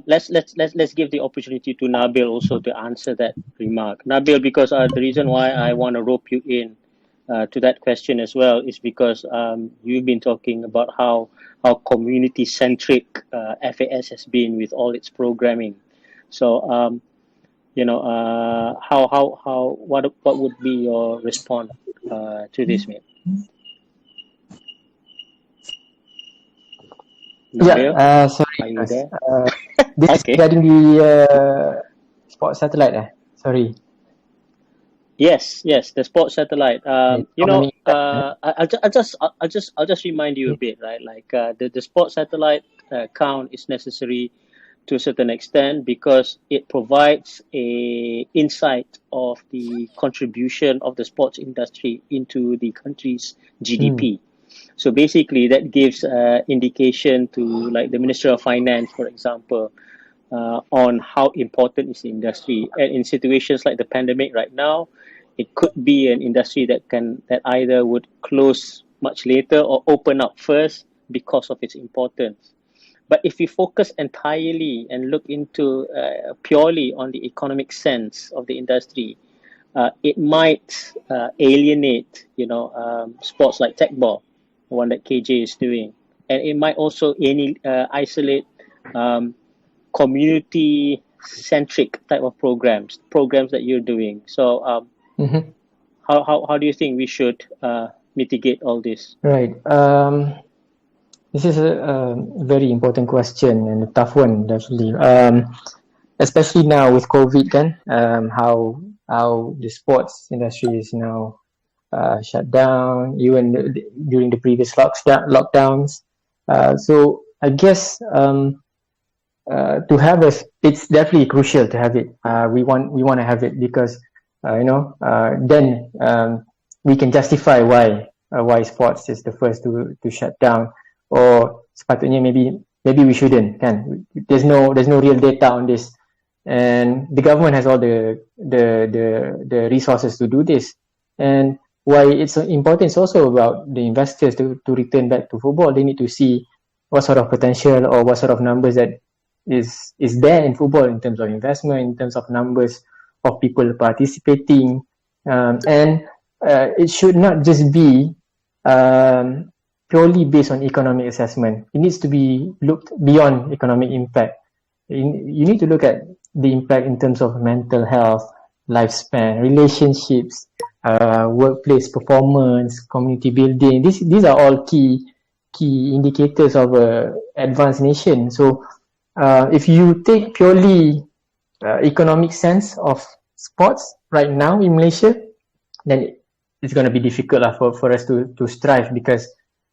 Let's give the opportunity to Nabil also to answer that remark. Nabil, because the reason why I want to rope you in to that question as well is because you've been talking about how community centric FAS has been with all its programming. So what would be your response to this, mate? Yeah, sorry. Are you there? This is regarding the sports satellite. Sorry. Yes, the sports satellite. I'll just remind you a bit, right? Like the sports satellite count is necessary to a certain extent because it provides a insight of the contribution of the sports industry into the country's GDP. So basically, that gives indication to like the Minister of Finance, for example, on how important is the industry. And in situations like the pandemic right now, it could be an industry that either would close much later or open up first because of its importance. But if we focus entirely and look into purely on the economic sense of the industry, it might alienate, sports like Teqball, the one that KJ is doing, and it might also isolate community-centric type of programs that you're doing. So, how do you think we should mitigate all this? Right. This is a very important question and a tough one, definitely. Especially now with COVID, how the sports industry is now shut down, even during the previous lockdowns. So I guess to have it's definitely crucial to have it. We want to have it because then we can justify why why sports is the first to shut down, or sepatutnya maybe we shouldn't, kan? There's no real data on this, and the government has all the resources to do this. And why it's important is also about the investors to return back to football. They need to see what sort of potential or what sort of numbers that is there in football in terms of investment, in terms of numbers of people participating, and it should not just be purely based on economic assessment. It needs to be looked beyond economic impact. You need to look at the impact in terms of mental health, lifespan, relationships, workplace performance, community building. These are all key indicators of an advanced nation. So if you take purely economic sense of sports right now in Malaysia, then it's going to be difficult for us to strive, because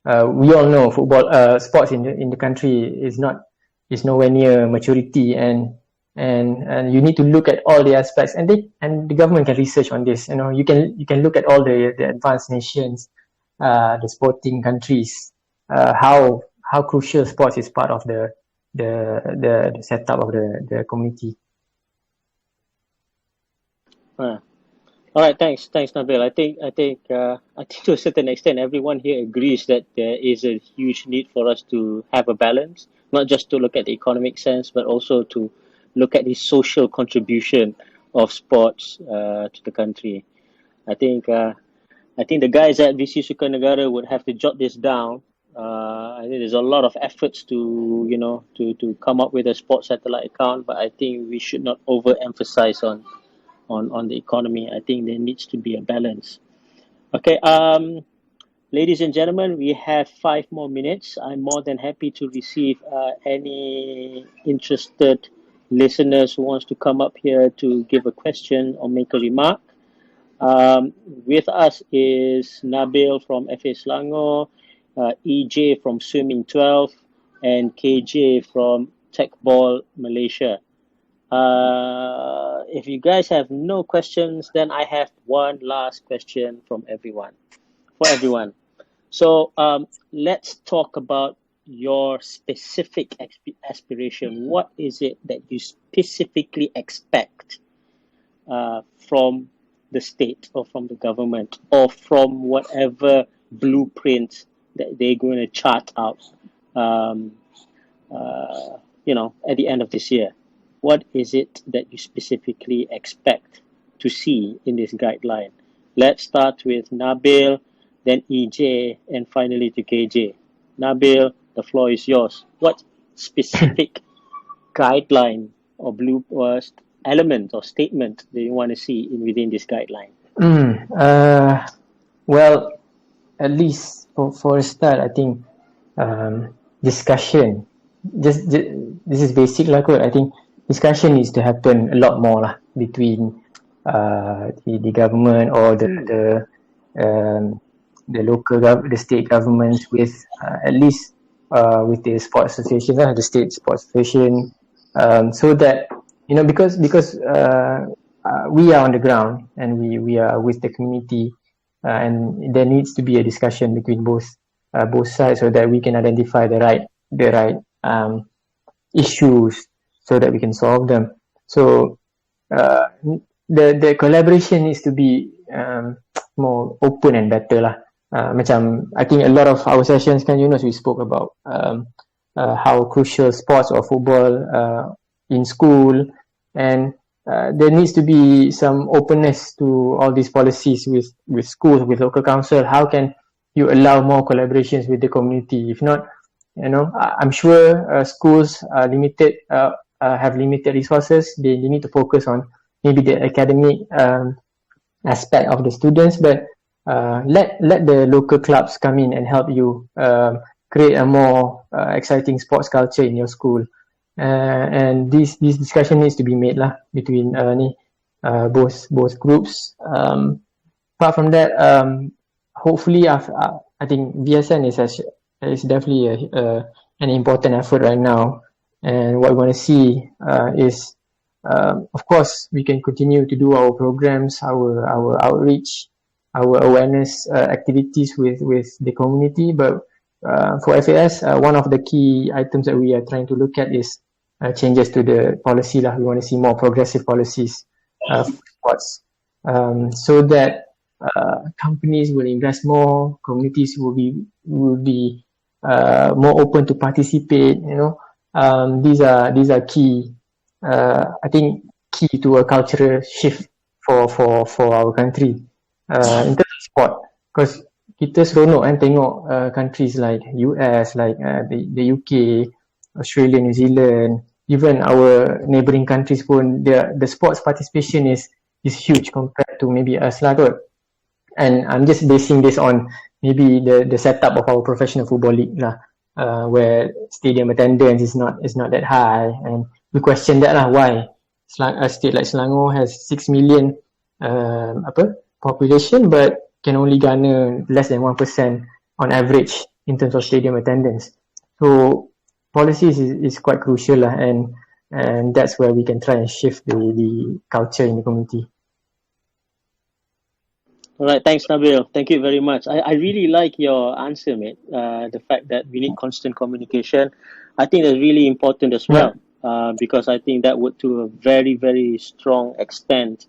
we all know football, sports in the country is nowhere near maturity, and you need to look at all the aspects, and the government can research on this. You can look at all the advanced nations, the sporting countries, how crucial sports is part of the setup of the community. All right, thanks, Nabil. I think to a certain extent, everyone here agrees that there is a huge need for us to have a balance, not just to look at the economic sense, but also to look at the social contribution of sports to the country. I think the guys at VC Sukarnegara would have to jot this down. I think there's a lot of efforts to come up with a sports satellite account, but I think we should not overemphasize on the economy. I think there needs to be a balance. Okay, ladies and gentlemen, we have 5 more minutes. I'm more than happy to receive any interested listeners who wants to come up here to give a question or make a remark. With us is Nabil from FA Selangor, EJ from Swimming 12, and KJ from Teqball Malaysia. If you guys have no questions, then I have one last question for everyone. So let's talk about your specific aspiration. What is it that you specifically expect from the state or from the government or from whatever blueprint that they're going to chart out at the end of this year? What is it that you specifically expect to see in this guideline? Let's start with Nabil, then EJ, and finally to KJ. Nabil, the floor is yours. What specific guideline or element or statement do you want to see within this guideline? Well, at least for a start, I think discussion. This is basic lah kot. I think discussion needs to happen a lot more lah between the government or the local the state governments with at least with the sports association, the state sports association, so that because we are on the ground and we are with the community, and there needs to be a discussion between both sides so that we can identify the right issues so that we can solve them. So the collaboration needs to be more open and better lah. I think a lot of our sessions we spoke about how crucial sports or football in school, and there needs to be some openness to all these policies with schools, with local council. How can you allow more collaborations with the community? If not, I'm sure schools are limited, have limited resources. They need to focus on maybe the academic aspect of the students, but let the local clubs come in and help you create a more exciting sports culture in your school. And this discussion needs to be made lah between both groups. Apart from that, hopefully, I think VSN is definitely an important effort right now. And what we want to see is, of course, we can continue to do our programs, our outreach, our awareness activities with the community. But for FAS, one of the key items that we are trying to look at is changes to the policy lah. We want to see more progressive policies for sports, so that companies will invest more, communities will be more open to participate. These are key. I think key to a cultural shift for our country in terms of sport. Because kita seronok kan tengok countries like US, like the UK, Australia, New Zealand, even our neighbouring countries pun, the sports participation is huge compared to maybe us lah kot. And I'm just basing this on maybe the setup of our professional football league lah, where stadium attendance is not that high, and we question that lah, why a state like Selangor has 6 million population but can only garner less than 1% on average in terms of stadium attendance. So policies is quite crucial lah, and that's where we can try and shift the culture in the community. All right, thanks, Nabil. Thank you very much. I really like your answer, mate. The fact that we need constant communication, I think that's really important as well, because I think that would, to a very, very strong extent,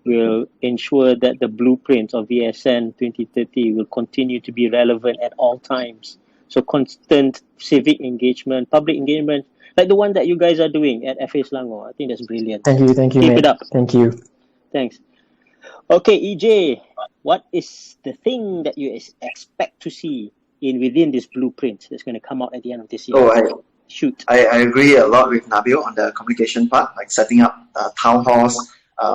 will ensure that the blueprint of VSN 2030 will continue to be relevant at all times. So constant civic engagement, public engagement, like the one that you guys are doing at FA Selangor. I think that's brilliant. Thank you, Keep mate. it up. Thank you. Thanks. Okay, EJ, what is the thing that you expect to see within this blueprint that's going to come out at the end of this year? Shoot. I agree a lot with Nabil on the communication part, like setting up town halls,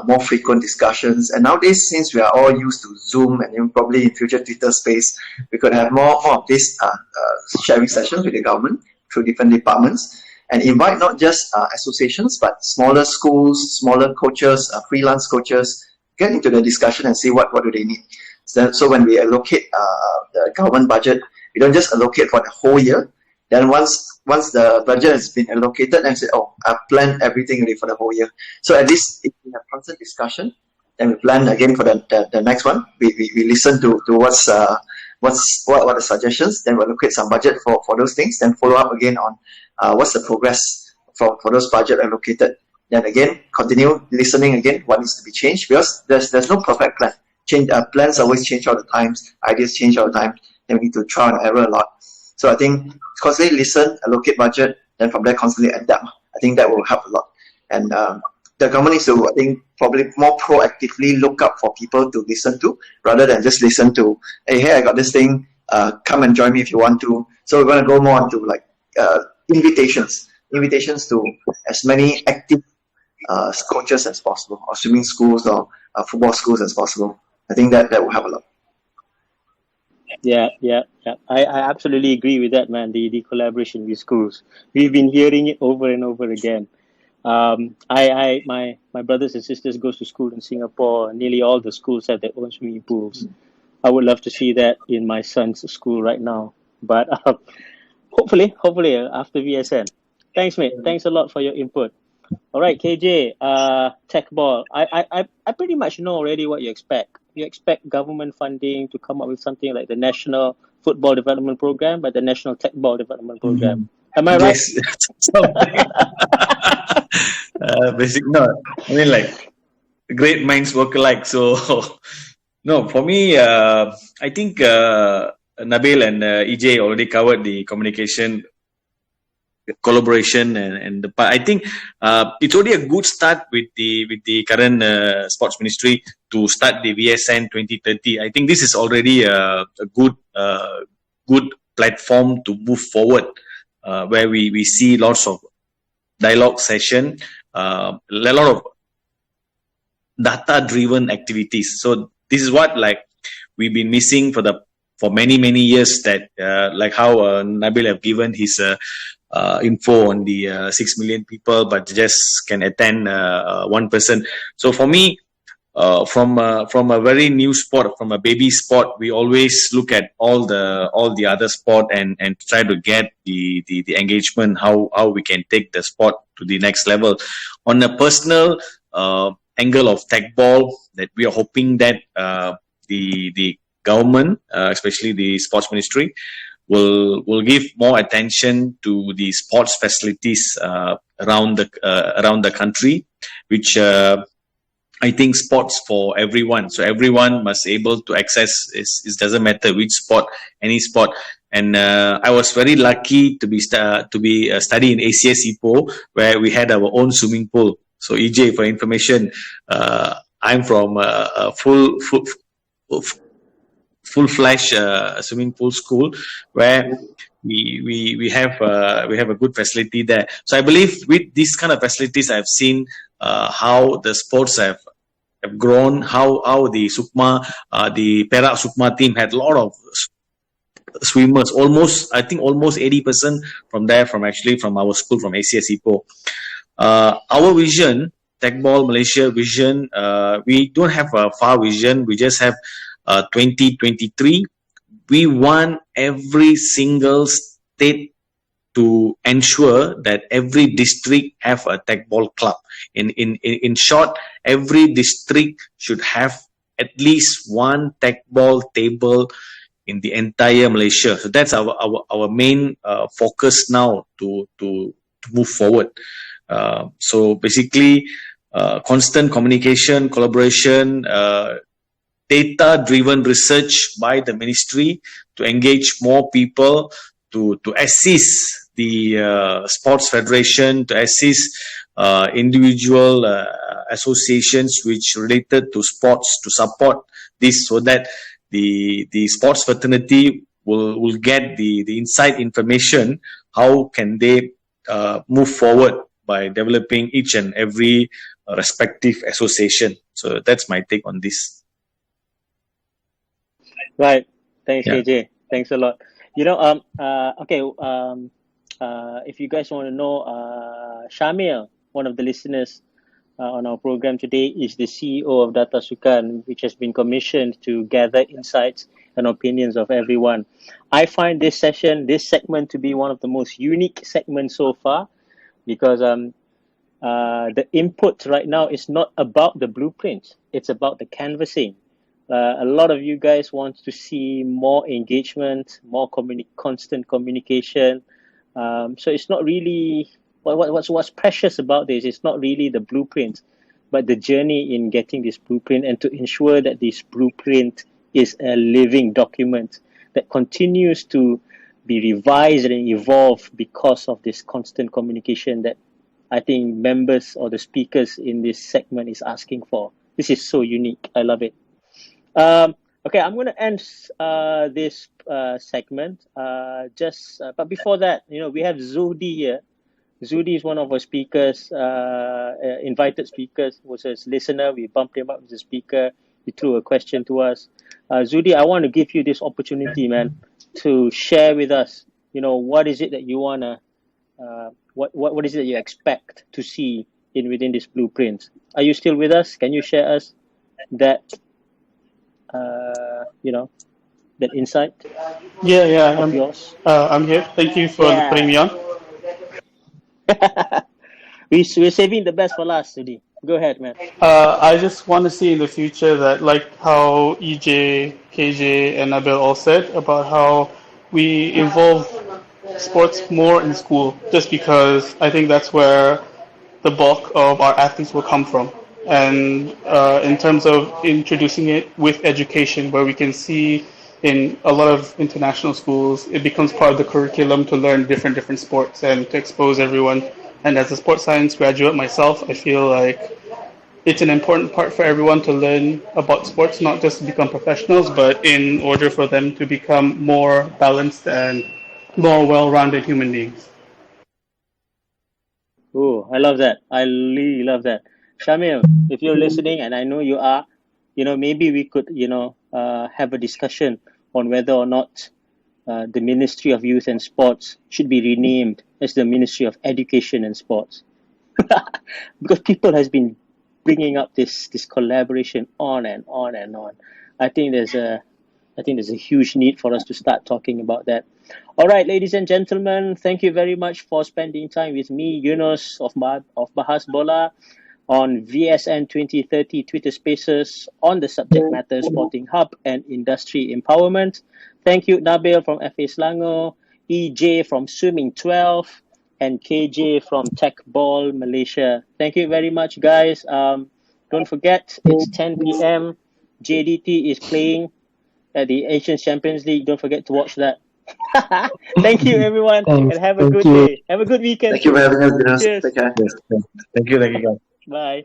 more frequent discussions. And nowadays, since we are all used to Zoom and even probably in future Twitter space, we could have more of these sharing sessions with the government through different departments, and invite not just associations, but smaller schools, smaller coaches, freelance coaches, get into the discussion and see what do they need. So when we allocate the government budget, we don't just allocate for the whole year. Then once the budget has been allocated, then we say, I've planned everything ready for the whole year. So at least if we have constant discussion, then we plan again for the next one. We listen to what are the suggestions, then we allocate some budget for those things, then follow up again on what's the progress for those budget allocated. Then again, continue listening again, what needs to be changed, because there's no perfect plan. Plans always change all the time, ideas change all the time, then we need to try and error a lot. So I think constantly listen, allocate budget, then from there constantly adapt. I think that will help a lot. And the government needs to, I think, probably more proactively look up for people to listen to, rather than just listen to, hey, I got this thing, come and join me if you want to. So we're going to go more into like invitations to as many active coaches as possible, or swimming schools or football schools as possible. I think that will help a lot. Yeah. I absolutely agree with that, man. The collaboration with schools. We've been hearing it over and over again. My brothers and sisters goes to school in Singapore. Nearly all the schools have their own swimming pools. I would love to see that in my son's school right now. But hopefully after VSN. Thanks, mate. Thanks a lot for your input. All right, KJ, Teqball. I pretty much know already what you expect. You expect government funding to come up with something like the National Football Development Program, but the National Teqball Development Program. Am I right? Yes. No. I mean, like, great minds work alike. So, no, for me, I think Nabil and EJ already covered the communication, collaboration, and the part. I think it's already a good start with the current sports ministry to start the VSN 2030. I think this is already a good platform to move forward, where we see lots of dialogue session, a lot of data-driven activities. So this is what we've been missing for many years. That like how Nabil have given his info on the 6 million people, but just can attend one person. So for me, from a very new sport, from a baby sport, we always look at all the other sport and try to get the engagement, how we can take the sport to the next level. On a personal angle of Teqball, that we are hoping that the government, especially the sports ministry, will give more attention to the sports facilities around the country, which I think sports for everyone. So everyone must able to access. It doesn't matter which sport, any sport. And I was very lucky to be studying in ACS Ipoh, where we had our own swimming pool. So EJ, for information, I'm from a full-fledged swimming pool school where we have a good facility there. So I believe with these kind of facilities, I've seen how the sports have grown, how the Sukma, the Perak Sukma team had a lot of swimmers, almost 80% from our school, from ACS Ipoh. Our vision, Teqball Malaysia vision, we don't have a far vision. We just have 2023. We want every single state to ensure that every district have a Teqball club. In short, every district should have at least one Teqball table in the entire Malaysia. So that's our main focus now to move forward. So basically, constant communication, collaboration, data-driven research by the ministry to engage more people, to assist the sports federation, to assist individual associations which related to sports, to support this, so that the sports fraternity will get the inside information. How can they move forward by developing each and every respective association? So that's my take on this. Right. Thanks, Yeah. KJ. Thanks a lot. If you guys want to know, Shamil, one of the listeners on our program today, is the CEO of Data Sukan, which has been commissioned to gather insights and opinions of everyone. I find this segment to be one of the most unique segments so far, because the input right now is not about the blueprint. It's about the canvassing. A lot of you guys want to see more engagement, more constant communication. So it's not really what's precious about this. It's not really the blueprint, but the journey in getting this blueprint, and to ensure that this blueprint is a living document that continues to be revised and evolve because of this constant communication that I think members or the speakers in this segment is asking for. This is so unique. I love it. Okay, I'm going to end this segment. But before that, we have Zuhdi here. Zuhdi is one of our speakers, invited speakers, was a listener. We bumped him up as a speaker. He threw a question to us. Zuhdi, I want to give you this opportunity, man, to share with us, what is it that you want to, what is it that you expect to see within this blueprint? Are you still with us? Can you share us that, that insight? Yeah, of yours? I'm here. Thank you for putting me on. We're saving the best for last, Zuhdi. Go ahead, man. I just want to see in the future that, like how EJ, KJ, and Nabil all said, about how we involve sports more in school, just because I think that's where the bulk of our athletes will come from. And in terms of introducing it with education, where we can see in a lot of international schools, it becomes part of the curriculum to learn different sports and to expose everyone. And as a sports science graduate myself, I feel like it's an important part for everyone to learn about sports, not just to become professionals, but in order for them to become more balanced and more well-rounded human beings. Oh, I love that. I really love that. Shamil, if you're listening, and I know you are, maybe we could, have a discussion on whether or not the Ministry of Youth and Sports should be renamed as the Ministry of Education and Sports. Because people has been bringing up this collaboration on and on and on. I think there's a huge need for us to start talking about that. All right, ladies and gentlemen, thank you very much for spending time with me, Yunus of Bahas Bola. on VSN 2030 Twitter Spaces on the subject matter Sporting Hub and Industry Empowerment. Thank you, Nabil from FA Selangor, EJ from Swimming 12, and KJ from Teqball Malaysia. Thank you very much, guys. Don't forget, it's 10 p.m. JDT is playing at the Asian Champions League. Don't forget to watch that. Thank you, everyone, and have a good day. Have a good weekend. Thank you for having us, Dinesh. Cheers. Take care. Yes, thank you, guys. Bye.